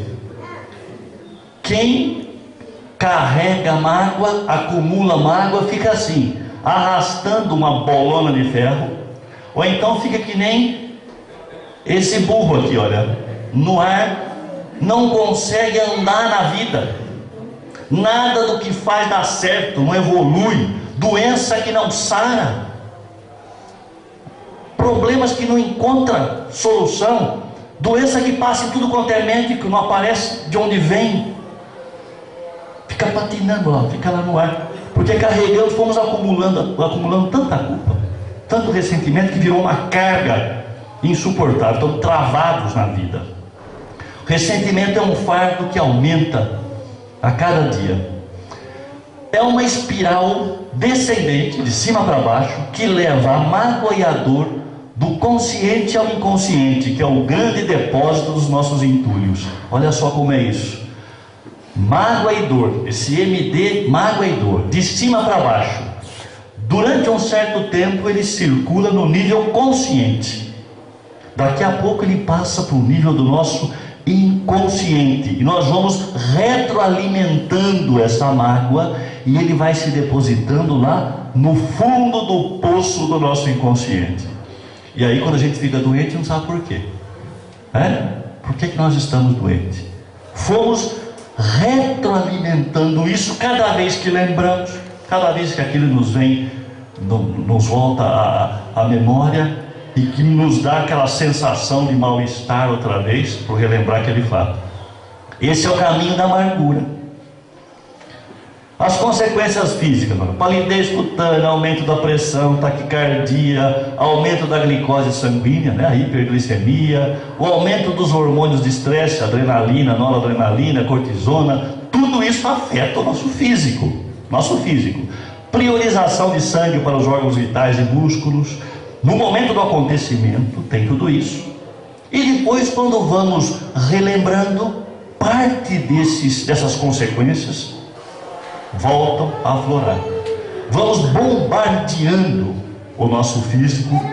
Quem carrega mágoa, acumula mágoa, fica assim, arrastando uma bolona de ferro, ou então fica que nem esse burro aqui, olha, no ar, não consegue andar na vida, nada do que faz dá certo, não evolui, doença que não sara, problemas que não encontra solução, doença que passa em tudo quanto é médico, não aparece de onde vem, fica patinando lá, fica lá no ar, porque carregamos, fomos acumulando tanta culpa, tanto ressentimento, que virou uma carga insuportável, estamos travados na vida. O ressentimento é um fardo que aumenta a cada dia, é uma espiral descendente, de cima para baixo, que leva a mágoa e a dor do consciente ao inconsciente, que é o grande depósito dos nossos entulhos. Olha só como é isso: mágoa e dor, esse MD, mágoa e dor, de cima para baixo. Durante um certo tempo ele circula no nível consciente, daqui a pouco ele passa para o nível do nosso inconsciente, e nós vamos retroalimentando essa mágoa, e ele vai se depositando lá no fundo do poço do nosso inconsciente. E aí, quando a gente fica doente, não sabe por quê. Por que nós estamos doentes? Fomos retroalimentando isso cada vez que lembramos, cada vez que aquilo nos vem, nos volta à memória, e que nos dá aquela sensação de mal-estar outra vez, por relembrar aquele fato. Esse é o caminho da amargura. As consequências físicas: palidez cutânea, aumento da pressão, taquicardia, aumento da glicose sanguínea, a hiperglicemia, o aumento dos hormônios de estresse, adrenalina, noradrenalina, cortisona, tudo isso afeta o nosso físico. Priorização de sangue para os órgãos vitais e músculos. No momento do acontecimento tem tudo isso. E depois, quando vamos relembrando, parte dessas consequências voltam a aflorar. Vamos bombardeando o nosso físico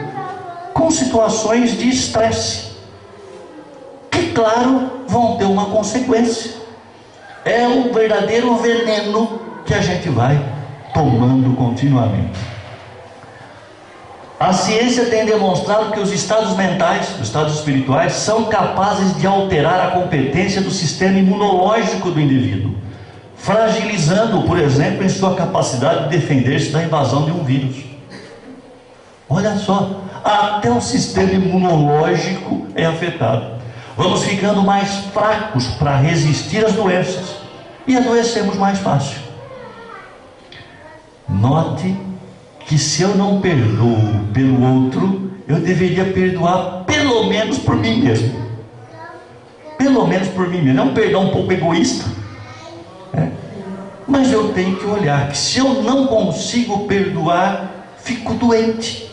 com situações de estresse, que, claro, vão ter uma consequência. É um verdadeiro veneno que a gente vai tomando continuamente. A ciência tem demonstrado que os estados mentais, os estados espirituais, são capazes de alterar a competência do sistema imunológico do indivíduo, fragilizando, por exemplo, em sua capacidade de defender-se da invasão de um vírus. Olha só, até o sistema imunológico é afetado. Vamos ficando mais fracos para resistir às doenças, e adoecemos mais fácil. Note que se eu não perdoo pelo outro, eu deveria perdoar pelo menos por mim mesmo. Pelo menos por mim mesmo. É um perdão um pouco egoísta, mas eu tenho que olhar que se eu não consigo perdoar, fico doente.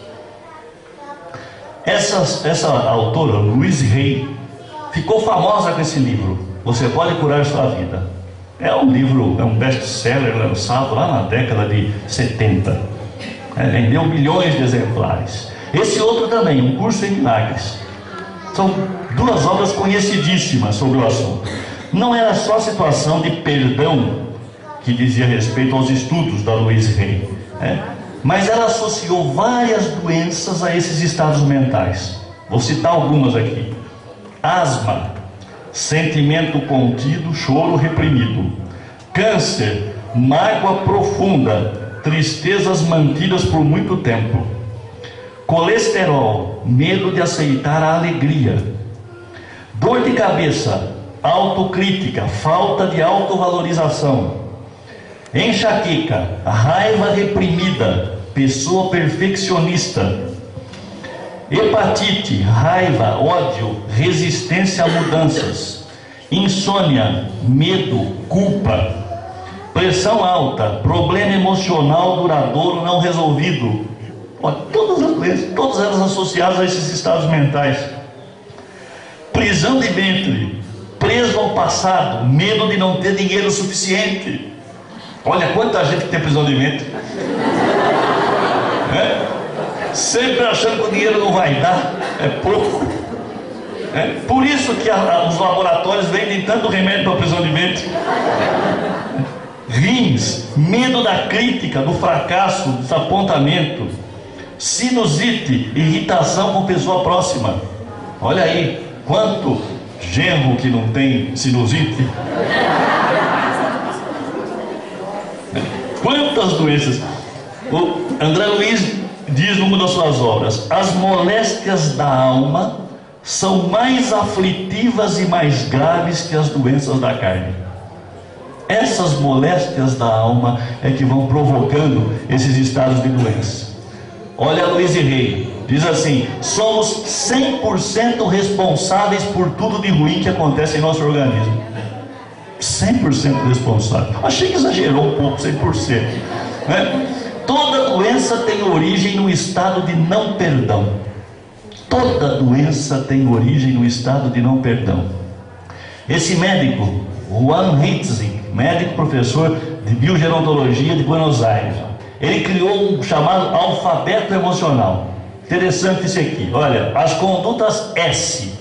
Essa autora, Louise Hay, ficou famosa com esse livro, Você Pode Curar Sua Vida. É um livro, é um best-seller lançado lá na década de 70. Vendeu milhões de exemplares. Esse outro também, Um Curso em Milagres. São duas obras conhecidíssimas sobre o assunto. Não era só a situação de perdão que dizia respeito aos estudos da Louise Hay, mas ela associou várias doenças a esses estados mentais. Vou citar algumas aqui: asma, sentimento contido, choro reprimido; câncer, mágoa profunda, tristezas mantidas por muito tempo; colesterol, medo de aceitar a alegria; dor de cabeça, autocrítica, falta de autovalorização; enxaqueca, raiva reprimida, pessoa perfeccionista; hepatite, raiva, ódio, resistência a mudanças; insônia, medo, culpa; pressão alta, problema emocional duradouro não resolvido. Todas as doenças, todas elas associadas a esses estados mentais. Prisão de ventre, preso ao passado, medo de não ter dinheiro suficiente. Olha quanta gente tem prisão de ventre. Sempre achando que o dinheiro não vai dar, é pouco. Por isso que os laboratórios vendem tanto remédio para prisão de ventre. Rins, medo da crítica, do fracasso, do desapontamento, sinusite, irritação com pessoa próxima. Olha aí, quanto genro que não tem sinusite. Quantas doenças. O André Luiz diz numa das suas obras: as moléstias da alma são mais aflitivas e mais graves que as doenças da carne. Essas moléstias da alma é que vão provocando esses estados de doença. Olha Luiz Rei, diz assim: somos 100% responsáveis por tudo de ruim que acontece em nosso organismo. 100% responsável. Achei que exagerou um pouco, 100%. Toda doença tem origem no estado de não perdão. Toda doença tem origem no estado de não perdão. Esse médico, Juan Hitzig, médico professor de biogerontologia de Buenos Aires, ele criou um chamado alfabeto emocional. Interessante isso aqui. Olha, as condutas S: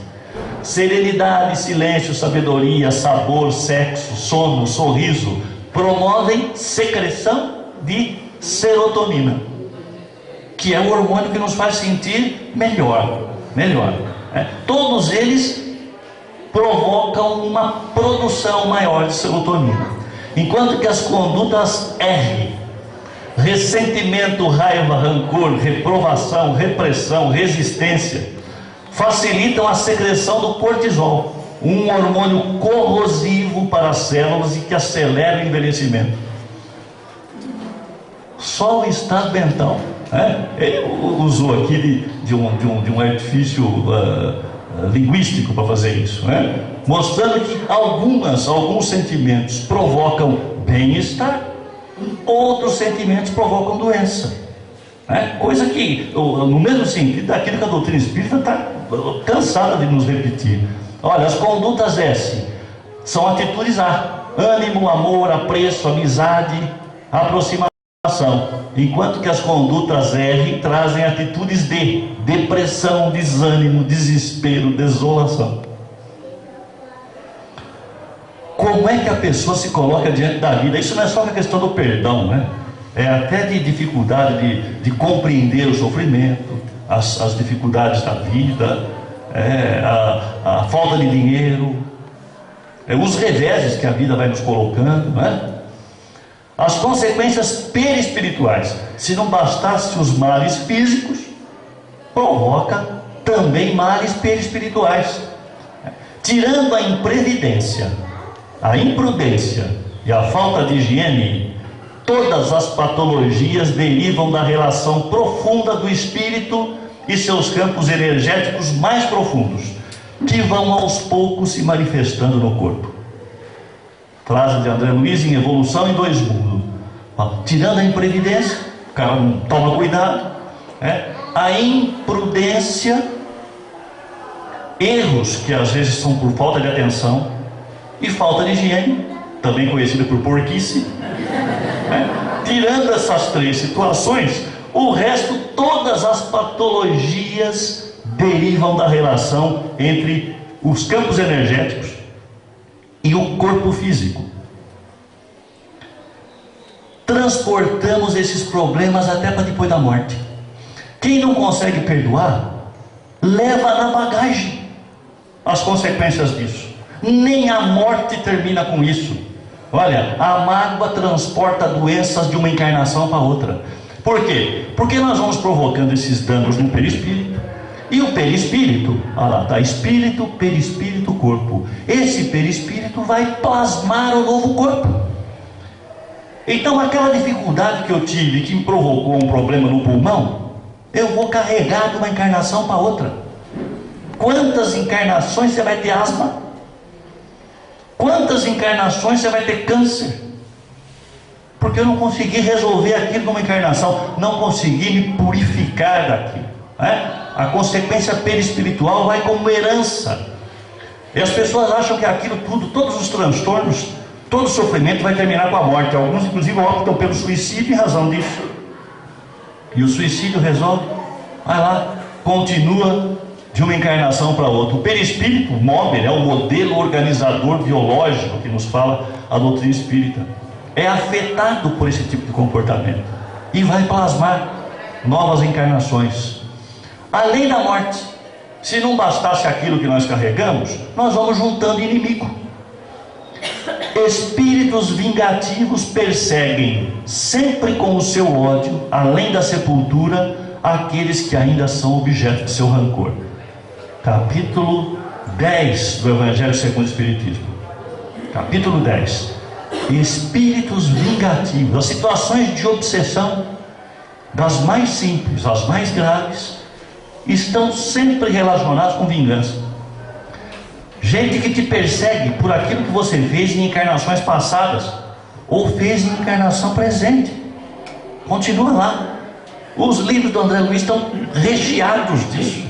serenidade, silêncio, sabedoria, sabor, sexo, sono, sorriso, promovem secreção de serotonina, que é o hormônio que nos faz sentir melhor. Todos eles provocam uma produção maior de serotonina. Enquanto que as condutas R: ressentimento, raiva, rancor, reprovação, repressão, resistência, facilitam a secreção do cortisol, um hormônio corrosivo para as células e que acelera o envelhecimento. Só o estado mental. Ele usou aqui de um artifício linguístico para fazer isso, mostrando que alguns sentimentos provocam bem-estar, outros sentimentos provocam doença. Coisa que, no mesmo sentido daquilo que a doutrina espírita está cansada de nos repetir. Olha, as condutas S são atitudes A: ânimo, amor, apreço, amizade, aproximação. Enquanto que as condutas R trazem atitudes D: depressão, desânimo, desespero, desolação. Como é que a pessoa se coloca diante da vida? Isso não é só a questão do perdão, é até de dificuldade de compreender o sofrimento, as dificuldades da vida, a falta de dinheiro, os reveses que a vida vai nos colocando, As consequências perispirituais: se não bastasse os males físicos, provoca também males perispirituais. Tirando a imprevidência, a imprudência e a falta de higiene, todas as patologias derivam da relação profunda do espírito e seus campos energéticos mais profundos, que vão aos poucos se manifestando no corpo. Frase de André Luiz em Evolução em Dois Mundos. Tirando a imprevidência, o cara não toma cuidado, a imprudência, erros que às vezes são por falta de atenção, e falta de higiene, também conhecida por porquice. Tirando essas três situações, o resto, todas as patologias derivam da relação entre os campos energéticos e o corpo físico. Transportamos esses problemas até para depois da morte. Quem não consegue perdoar, leva na bagagem as consequências disso. Nem a morte termina com isso. Olha, a mágoa transporta doenças de uma encarnação para outra. Por quê? Porque nós vamos provocando esses danos no perispírito. E o perispírito, olha lá, está espírito, perispírito, corpo. Esse perispírito vai plasmar o novo corpo. Então aquela dificuldade que eu tive, que me provocou um problema no pulmão, eu vou carregar de uma encarnação para outra. Quantas encarnações você vai ter asma? Quantas encarnações você vai ter câncer? Porque eu não consegui resolver aquilo numa encarnação, não consegui me purificar daquilo. A consequência perispiritual vai como herança. E as pessoas acham que aquilo tudo, todos os transtornos, todo o sofrimento vai terminar com a morte. Alguns inclusive optam pelo suicídio em razão disso. E o suicídio resolve, vai lá, continua de uma encarnação para outra. O perispírito móvel é o modelo organizador biológico que nos fala a doutrina espírita. É afetado por esse tipo de comportamento e vai plasmar novas encarnações. Além da morte, se não bastasse aquilo que nós carregamos, nós vamos juntando inimigo. Espíritos vingativos perseguem, sempre com o seu ódio, além da sepultura, aqueles que ainda são objeto de seu rancor. Capítulo 10 do Evangelho segundo o Espiritismo. Capítulo 10. Espíritos vingativos. As situações de obsessão, das mais simples às mais graves, estão sempre relacionadas com vingança. Gente que te persegue por aquilo que você fez em encarnações passadas ou fez em encarnação presente. Continua lá. Os livros do André Luiz estão recheados disso.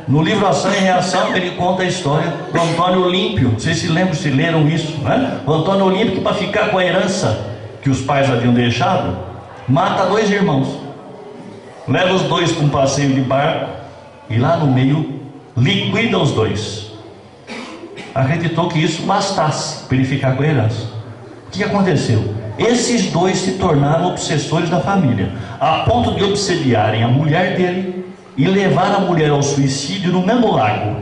No livro Ação e Reação, ele conta a história do Antônio Olímpio. Vocês se lembram, se leram isso, né? O Antônio Olímpio, que para ficar com a herança que os pais haviam deixado, mata 2 irmãos, leva os 2 para um passeio de barco e lá no meio liquida os 2. Acreditou que isso bastasse para ele ficar com a herança. O que aconteceu? Esses 2 se tornaram obsessores da família, a ponto de obsediarem a mulher dele e levar a mulher ao suicídio no mesmo lago.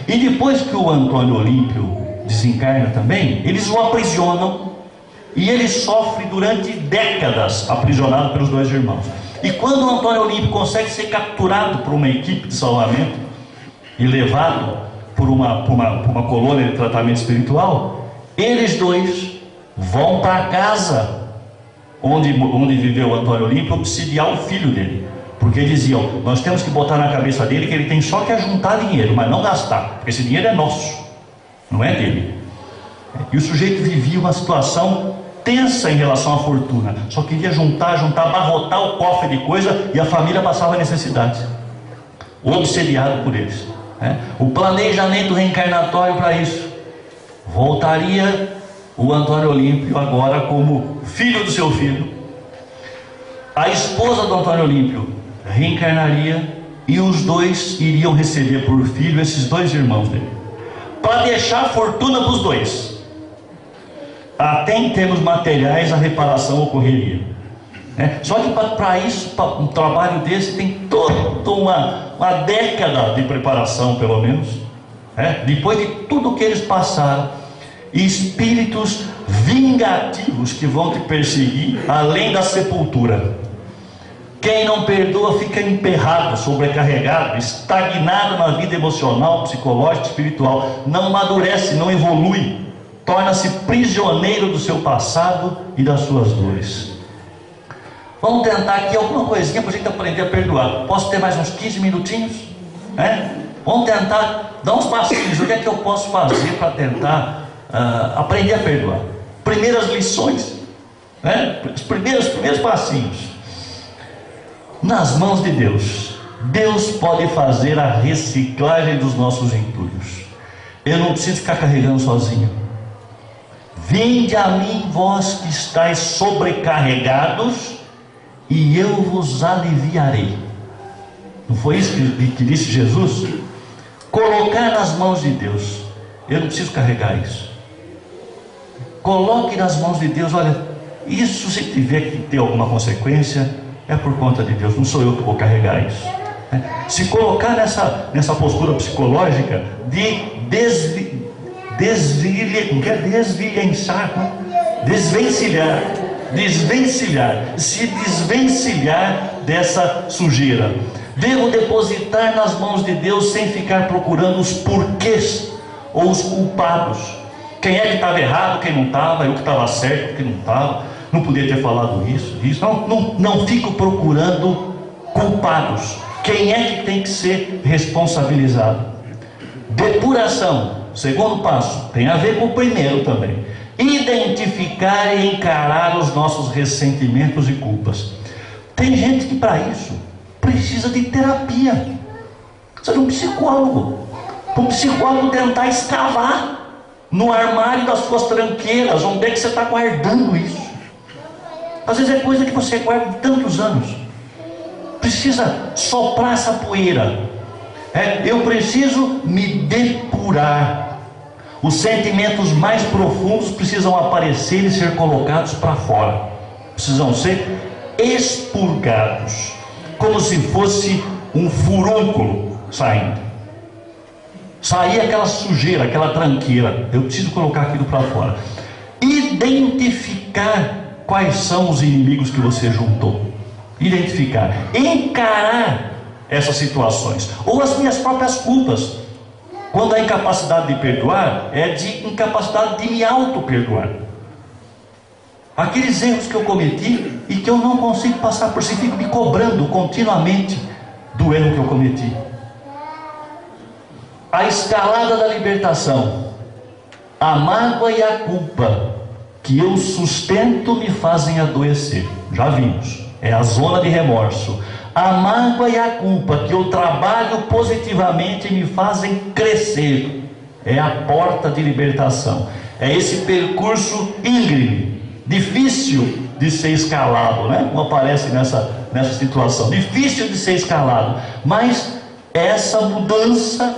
E depois que o Antônio Olímpio desencarna também, eles o aprisionam e ele sofre durante décadas aprisionado pelos 2 irmãos. E quando o Antônio Olímpio consegue ser capturado por uma equipe de salvamento e levado por uma colônia de tratamento espiritual, eles 2 vão para a casa onde viveu o Antônio Olímpio, obsidiar o filho dele, porque diziam: nós temos que botar na cabeça dele que ele tem só que ajuntar dinheiro, mas não gastar, porque esse dinheiro é nosso, não é dele. E o sujeito vivia uma situação tensa em relação à fortuna, só queria juntar, abarrotar o cofre de coisa, e a família passava necessidade, obsediado por eles, né? O planejamento reencarnatório para isso: voltaria o Antônio Olímpio agora como filho do seu filho, a esposa do Antônio Olímpio reencarnaria e os 2 iriam receber por filho esses 2 irmãos dele, para deixar fortuna para os 2. Até em termos materiais a reparação ocorreria, né? Só que para isso, para um trabalho desse, tem toda uma década de preparação, pelo menos, né? Depois de tudo que eles passaram, espíritos vingativos que vão te perseguir além da sepultura. Quem não perdoa fica emperrado, sobrecarregado, estagnado na vida emocional, psicológica, espiritual, não amadurece, não evolui, torna-se prisioneiro do seu passado e das suas dores. Vamos tentar aqui alguma coisinha para a gente aprender a perdoar. Posso ter mais uns 15 minutinhos? Vamos tentar dar uns passinhos. O que é que eu posso fazer para tentar aprender a perdoar? Primeiras lições, né? Os primeiros passinhos. Nas mãos de Deus, Deus pode fazer a reciclagem dos nossos entulhos. Eu não preciso ficar carregando sozinho. Vinde a mim, vós que estáis sobrecarregados, e eu vos aliviarei. Não foi isso que disse Jesus? Colocar nas mãos de Deus. Eu não preciso carregar isso. Coloque nas mãos de Deus. Olha, isso, se tiver que ter alguma consequência, é por conta de Deus, não sou eu que vou carregar isso. Se colocar nessa postura psicológica de se desvencilhar dessa sujeira. Devo depositar nas mãos de Deus sem ficar procurando os porquês ou os culpados. Quem é que estava errado, quem não estava, eu que estava certo, quem não estava, não podia ter falado isso. Não fico procurando culpados. Quem é que tem que ser responsabilizado? Depuração, segundo passo, tem a ver com o primeiro também. Identificar e encarar os nossos ressentimentos e culpas. Tem gente que para isso precisa de terapia. Precisa de um psicólogo. Para um psicólogo tentar escavar no armário das suas tranqueiras, onde é que você está guardando isso. Às vezes é coisa que você guarda de tantos anos. Precisa soprar essa poeira. Eu preciso me depurar. Os sentimentos mais profundos precisam aparecer e ser colocados para fora. Precisam ser expurgados, como se fosse um furúnculo saindo. Sair aquela sujeira, aquela tranqueira. Eu preciso colocar aquilo para fora. Identificar quais são os inimigos que você juntou. Identificar, encarar essas situações, ou as minhas próprias culpas. Quando a incapacidade de perdoar é de incapacidade de me auto-perdoar. Aqueles erros que eu cometi e que eu não consigo passar por si, fico me cobrando continuamente do erro que eu cometi. A escalada da libertação, a mágoa e a culpa que eu sustento me fazem adoecer. Já vimos, é a zona de remorso. A mágoa e a culpa que eu trabalho positivamente me fazem crescer. É a porta de libertação. É esse percurso íngreme, difícil de ser escalado, né? Como aparece nessa situação, difícil de ser escalado, mas essa mudança,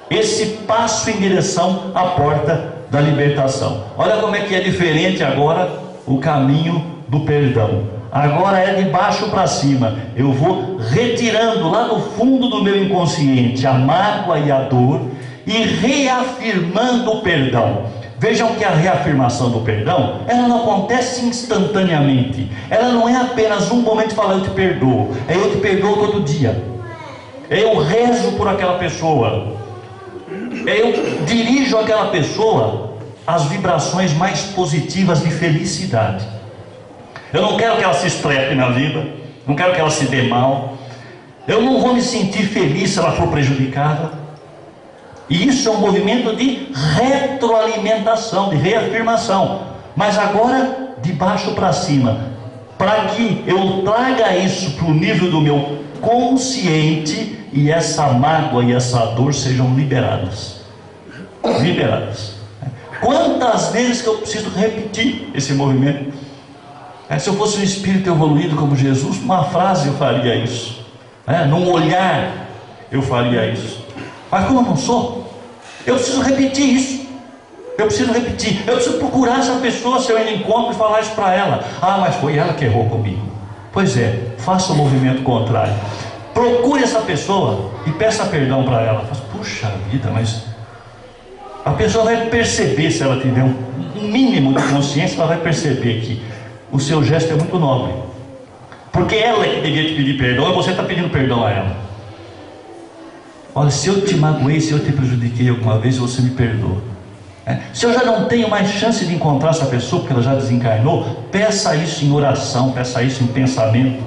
esse passo em direção à porta da libertação. Olha como é que é diferente agora o caminho do perdão. Agora é de baixo para cima. Eu vou retirando lá no fundo do meu inconsciente a mágoa e a dor e reafirmando o perdão. Vejam que a reafirmação do perdão, ela não acontece instantaneamente. Ela não é apenas um momento de falar eu te perdoo. É eu te perdoo todo dia. Eu rezo por aquela pessoa. Eu dirijo aquela pessoa às vibrações mais positivas de felicidade. Eu não quero que ela se estrepe na vida, não quero que ela se dê mal. Eu não vou me sentir feliz se ela for prejudicada. E isso é um movimento de retroalimentação, de reafirmação. Mas agora de baixo para cima, para que eu traga isso para o nível do meu consciente e essa mágoa e essa dor sejam liberadas. Liberadas. Quantas vezes que eu preciso repetir esse movimento? Se eu fosse um espírito evoluído como Jesus, numa frase eu faria isso, num olhar eu faria isso. Mas como eu não sou, eu preciso repetir isso. Eu preciso procurar essa pessoa, se eu ainda encontro, e falar isso para ela. Mas foi ela que errou comigo. Pois é, faça o movimento contrário. Procure essa pessoa e peça perdão para ela. Puxa vida, mas a pessoa vai perceber, se ela tiver um mínimo de consciência, ela vai perceber que o seu gesto é muito nobre, porque ela é que devia te pedir perdão e você está pedindo perdão a ela. Olha, se eu te magoei, se eu te prejudiquei alguma vez, você me perdoa. Se eu já não tenho mais chance de encontrar essa pessoa porque ela já desencarnou, peça isso em oração, peça isso em pensamento.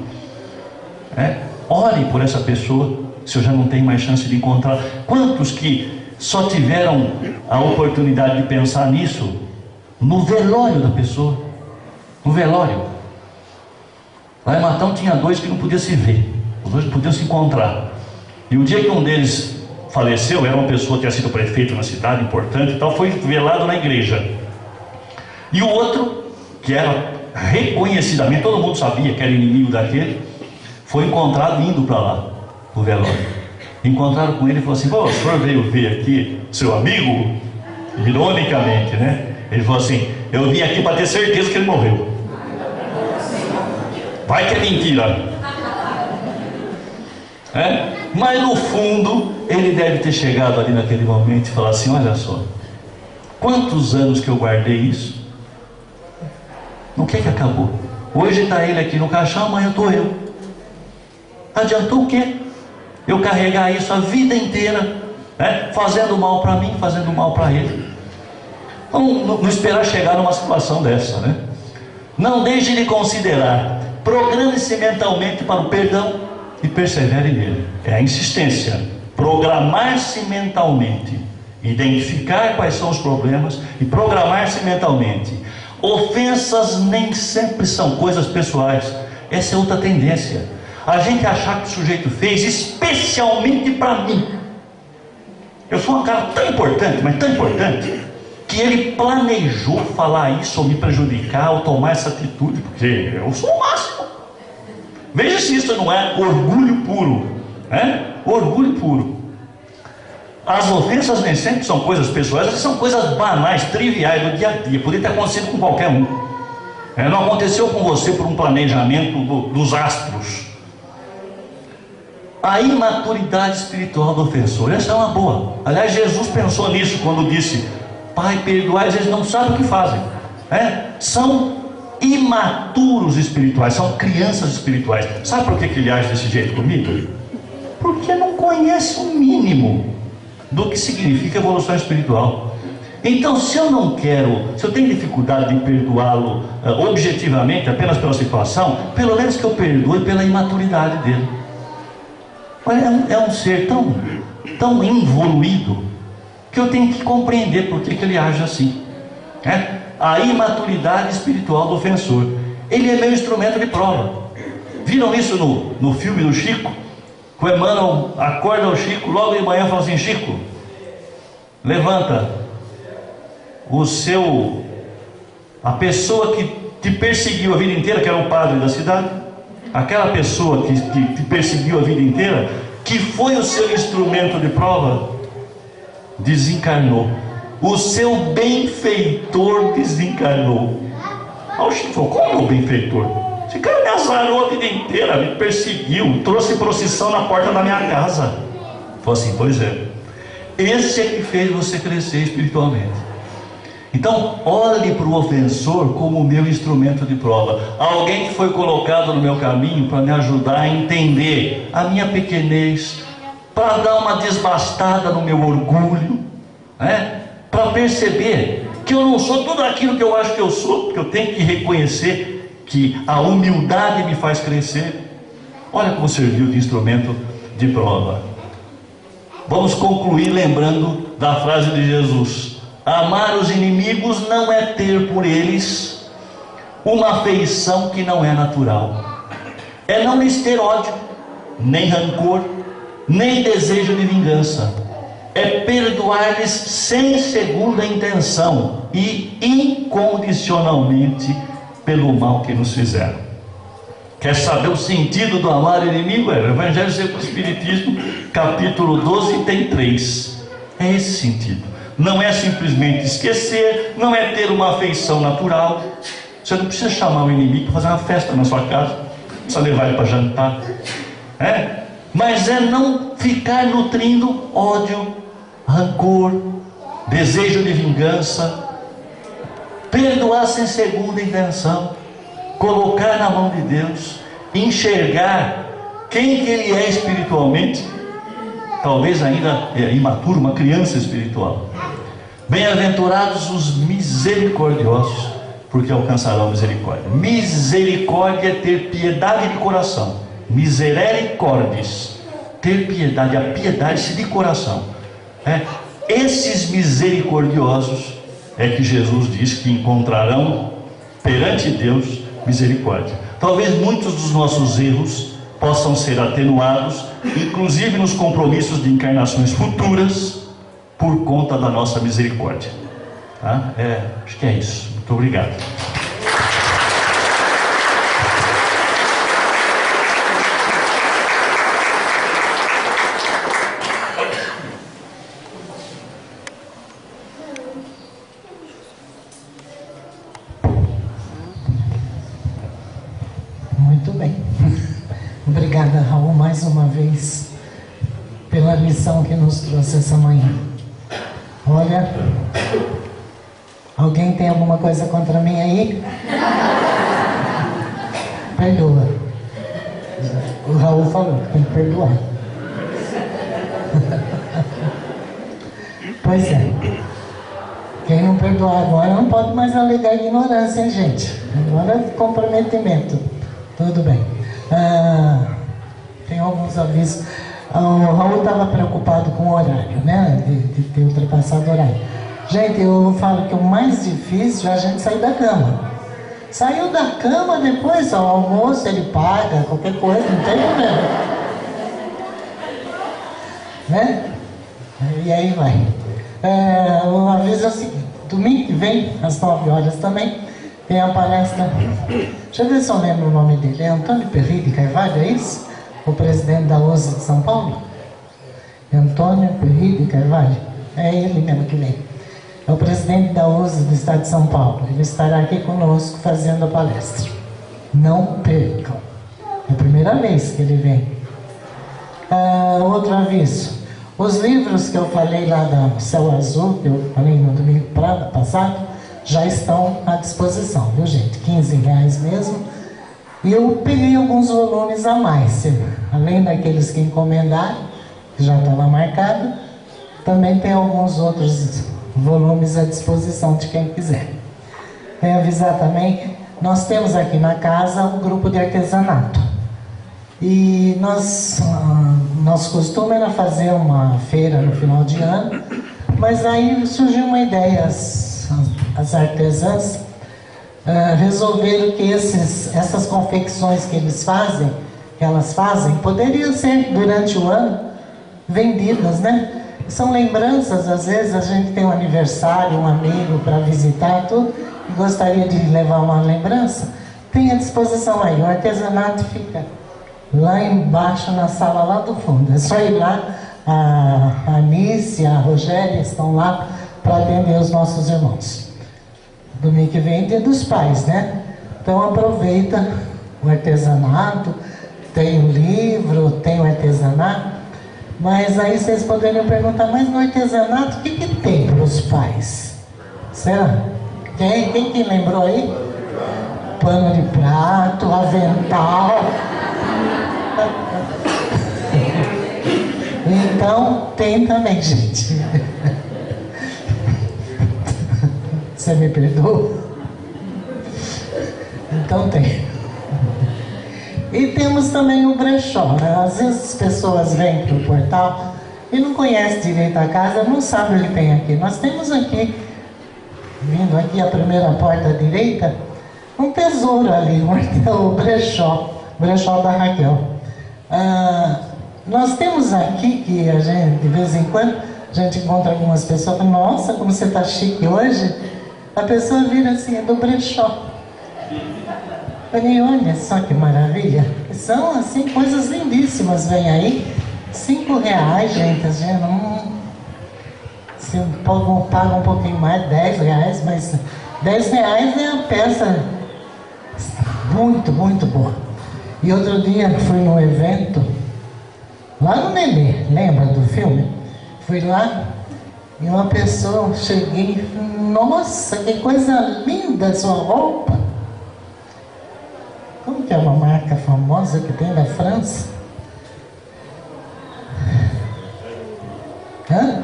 Ore por essa pessoa, se eu já não tenho mais chance de encontrar. Quantos que só tiveram a oportunidade de pensar nisso no velório da pessoa? No velório. Lá em Matão tinha dois que não podiam se ver. Os dois não podiam se encontrar. E o dia que um deles faleceu, era uma pessoa que tinha sido prefeito na cidade, importante e tal, foi velado na igreja. E o outro, que era reconhecidamente, todo mundo sabia que era inimigo daquele, foi encontrado indo para lá, no velório. Encontraram com ele e falou assim: o senhor veio ver aqui seu amigo? Ironicamente, né? Ele falou assim: eu vim aqui para ter certeza que ele morreu. Vai que é mentira. Mas no fundo ele deve ter chegado ali naquele momento e falar assim: olha só, quantos anos que eu guardei isso? No que acabou? Hoje está ele aqui no caixão, amanhã estou eu. Adiantou o quê? Eu carregar isso a vida inteira, fazendo mal para mim, fazendo mal para ele. Não esperar chegar numa situação dessa, né? Não deixe de considerar. Programe-se mentalmente para o perdão e persevere nele. É a insistência. Programar-se mentalmente. Identificar quais são os problemas e programar-se mentalmente. Ofensas nem sempre são coisas pessoais. Essa é outra tendência. A gente achar que o sujeito fez especialmente para mim. Eu sou um cara tão importante, mas tão importante, que ele planejou falar isso ou me prejudicar ou tomar essa atitude, porque eu sou o máximo. Veja se isso não é orgulho puro, né? Orgulho puro. As ofensas nem sempre são coisas pessoais, elas são coisas banais, triviais do dia a dia. Poderia ter acontecido com qualquer um. Não aconteceu com você por um planejamento dos astros. A imaturidade espiritual do ofensor, essa é uma boa. Aliás, Jesus pensou nisso quando disse: Pai, perdoai, eles não sabem o que fazem. São imaturos espirituais, são crianças espirituais. Sabe por que ele age desse jeito comigo? Porque não conhece o mínimo do que significa evolução espiritual. Então, se eu não quero, se eu tenho dificuldade de perdoá-lo objetivamente, apenas pela situação, pelo menos que eu perdoe pela imaturidade dele. É um ser tão involuído que eu tenho que compreender por que ele age assim. A imaturidade espiritual do ofensor. Ele é meu instrumento de prova. Viram isso no filme do Chico? O Emmanuel acorda o Chico logo de manhã e fala assim: Chico, levanta, a pessoa que te perseguiu a vida inteira, que era o padre da cidade, aquela pessoa que te perseguiu a vida inteira, que foi o seu instrumento de prova, desencarnou. O seu benfeitor desencarnou. Aí o Chico falou: como é o benfeitor? Esse cara me azarou a vida inteira, me perseguiu, trouxe procissão na porta da minha casa. Falou assim: pois é, esse é que fez você crescer espiritualmente. Então, olhe para o ofensor como o meu instrumento de prova. Alguém que foi colocado no meu caminho para me ajudar a entender a minha pequenez, para dar uma desbastada no meu orgulho, para perceber que eu não sou tudo aquilo que eu acho que eu sou, porque eu tenho que reconhecer que a humildade me faz crescer. Olha como serviu de instrumento de prova. Vamos concluir lembrando da frase de Jesus: amar os inimigos não é ter por eles uma afeição que não é natural. É não lhes ter ódio, nem rancor, nem desejo de vingança. É perdoar-lhes sem segunda intenção e incondicionalmente pelo mal que nos fizeram. Quer saber o sentido do amar o inimigo? O Evangelho segundo o Espiritismo, capítulo 12, tem 3. É esse sentido. Não é simplesmente esquecer, não é ter uma afeição natural. Você não precisa chamar o inimigo para fazer uma festa na sua casa, não precisa levar ele para jantar, mas é não ficar nutrindo ódio, rancor, desejo de vingança. Perdoar sem segunda intenção, colocar na mão de Deus, enxergar quem que ele é espiritualmente, talvez ainda imaturo, uma criança espiritual. Bem-aventurados os misericordiosos, porque alcançarão misericórdia. Misericórdia é ter piedade de coração. Miserere cordis, ter piedade, a piedade de coração. Esses misericordiosos é que Jesus diz que encontrarão perante Deus misericórdia. Talvez muitos dos nossos erros possam ser atenuados, inclusive nos compromissos de encarnações futuras, por conta da nossa misericórdia. Acho que é isso. Muito obrigado. Muito bem. Obrigada, Raul, mais uma vez, pela lição que nos trouxe essa manhã. Olha, alguém tem alguma coisa contra mim aí? Perdoa. O Raul falou que tem que perdoar. Pois é. Quem não perdoar agora não pode mais alegar ignorância, hein, gente? Agora é comprometimento. Tudo bem. Tem alguns avisos. O Raul estava preocupado com o horário, né? De ter ultrapassado o horário. Gente, eu falo que o mais difícil é a gente sair da cama. Saiu da cama, depois, ao almoço, ele paga, qualquer coisa, não tem problema. Né? E aí vai. O aviso é o seguinte: domingo que vem, às 9 horas também, tem a palestra. Deixa eu ver se eu lembro o nome dele. É Antônio Perri de Carvalho, é isso? O presidente da USE de São Paulo? Antônio Perri de Carvalho. É ele mesmo que vem. É o presidente da USE do estado de São Paulo. Ele estará aqui conosco fazendo a palestra. Não percam. É a primeira vez que ele vem. Outro aviso. Os livros que eu falei lá da Céu Azul, que eu falei no domingo passado, já estão à disposição, viu gente? R$15 mesmo. E eu peguei alguns volumes a mais. Além daqueles que encomendaram, que já está lá marcado, também tem alguns outros volumes à disposição de quem quiser. Venho avisar também, nós temos aqui na casa um grupo de artesanato. E nosso costume era fazer uma feira no final de ano, mas aí surgiu uma ideia, as artesãs resolveram que essas confecções que elas fazem, poderiam ser durante o ano vendidas, né? São lembranças, às vezes a gente tem um aniversário, um amigo para visitar, tudo, e gostaria de levar uma lembrança, tem à disposição aí, o artesanato fica lá embaixo na sala lá do fundo. É só ir lá, a Anice, a Rogéria estão lá para atender os nossos irmãos. Domingo que vem é Dia dos Pais, né? Então aproveita o artesanato, tem o livro, tem o artesanato, mas aí vocês poderiam perguntar, mas no artesanato o que tem para os pais? Será? Quem lembrou aí? Pano de prato, avental. Então tem também, gente. Você me perdoa? Então tem. E temos também o brechó, né? Às vezes as pessoas vêm para o portal e não conhecem direito a casa, não sabem o que tem aqui. Nós temos aqui, vindo aqui a primeira porta à direita, um tesouro ali, o brechó da Raquel. Nós temos aqui que a gente, de vez em quando, a gente encontra algumas pessoas e fala, nossa, como você está chique hoje. A pessoa vira assim, é do brechó. Falei, olha só que maravilha. São assim, coisas lindíssimas, vem aí. R$5, gente, se paga um pouquinho mais, R$10, mas R$10 é a peça muito, muito boa. E outro dia fui num evento, lá no Nenê, lembra do filme? Fui lá e uma pessoa, cheguei, nossa, que coisa linda sua roupa. Como que é uma marca famosa que tem da França? Hã?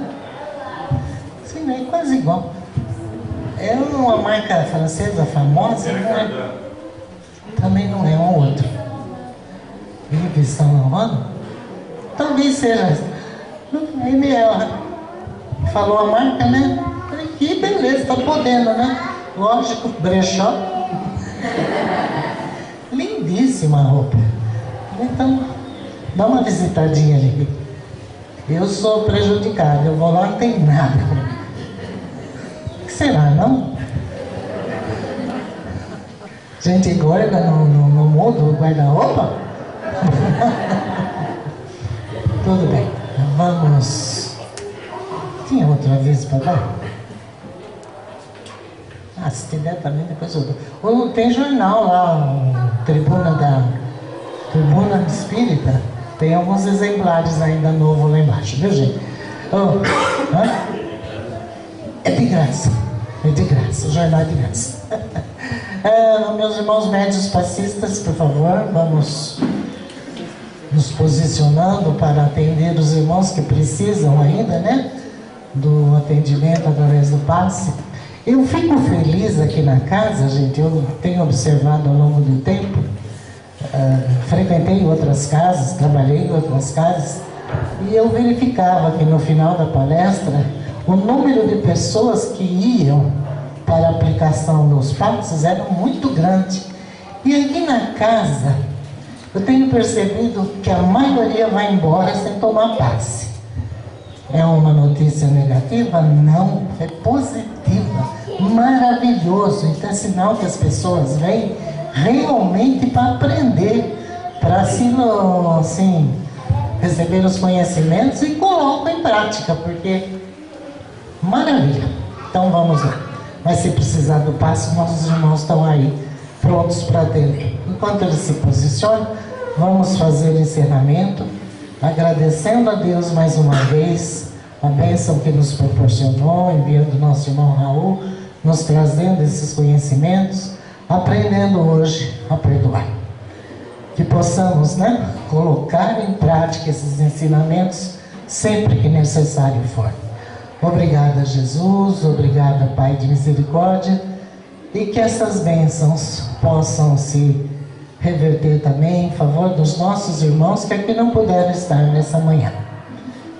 Sim, é quase igual. É uma marca francesa famosa, não é? Também não é um outro. Yves Saint Laurent? Talvez seja. Ele falou a marca, né? Falei, que beleza, tá podendo, né? Lógico, brechó. Lindíssima a roupa. Então, dá uma visitadinha ali. Eu sou prejudicado, eu vou lá, não tem nada. O que será, não? Gente gorda não muda o guarda-roupa? Tudo bem, vamos. Tinha outro aviso para dar? Se tiver também, depois eu dou. Tem jornal lá, Tribuna Espírita. Tem alguns exemplares ainda novos lá embaixo, viu gente? É de graça. É de graça, o jornal é de graça. Meus irmãos médios passistas, por favor, vamos nos posicionando para atender os irmãos que precisam ainda, né? Do atendimento através do passe. Eu fico feliz aqui na casa, gente, eu tenho observado ao longo do tempo, frequentei outras casas, trabalhei em outras casas, e eu verificava que no final da palestra, o número de pessoas que iam para a aplicação dos passes era muito grande. E aqui na casa, eu tenho percebido que a maioria vai embora sem tomar passe. É uma notícia negativa? Não, é positiva, maravilhoso. Então é sinal que as pessoas vêm realmente para aprender, para assim, receber os conhecimentos e colocam em prática, porque maravilha. Então vamos lá. Mas se precisar do passo, nossos irmãos estão aí prontos para atender. Enquanto eles se posicionam, vamos fazer o encerramento, agradecendo a Deus mais uma vez a bênção que nos proporcionou, enviando nosso irmão Raul, nos trazendo esses conhecimentos, aprendendo hoje a perdoar. Que possamos, colocar em prática esses ensinamentos sempre que necessário for. Obrigada, Jesus, obrigada, Pai de misericórdia, e que essas bênçãos possam se reverter também em favor dos nossos irmãos que aqui não puderam estar nessa manhã,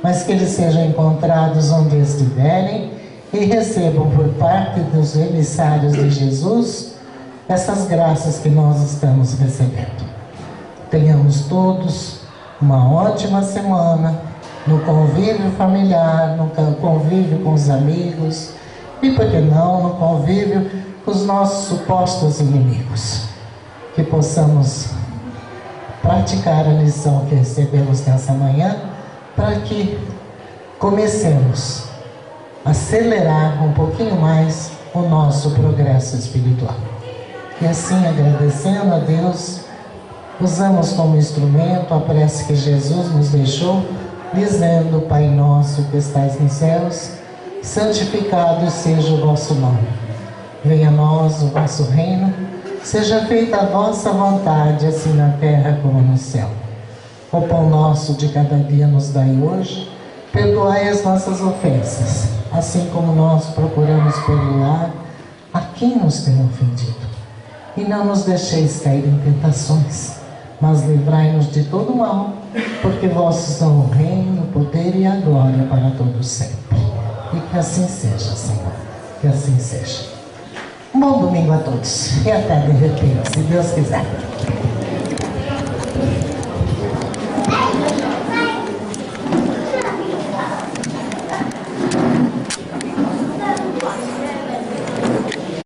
mas que eles sejam encontrados onde estiverem e recebam por parte dos emissários de Jesus essas graças que nós estamos recebendo. Tenhamos todos uma ótima semana, no convívio familiar, no convívio com os amigos e, por que não, no convívio com os nossos supostos inimigos. Que possamos praticar a lição que recebemos nessa manhã, para que comecemos a acelerar um pouquinho mais o nosso progresso espiritual. E assim, agradecendo a Deus, usamos como instrumento a prece que Jesus nos deixou, dizendo: Pai nosso que estais nos céus, santificado seja o vosso nome. Venha a nós o vosso reino, seja feita a vossa vontade, assim na terra como no céu. O pão nosso de cada dia nos dai hoje, perdoai as nossas ofensas, assim como nós procuramos perdoar a quem nos tem ofendido. E não nos deixeis cair em tentações, mas livrai-nos de todo mal, porque vossos são o reino, o poder e a glória para todos sempre. E que assim seja, Senhor, que assim seja. Um bom domingo a todos e até de repente, se Deus quiser.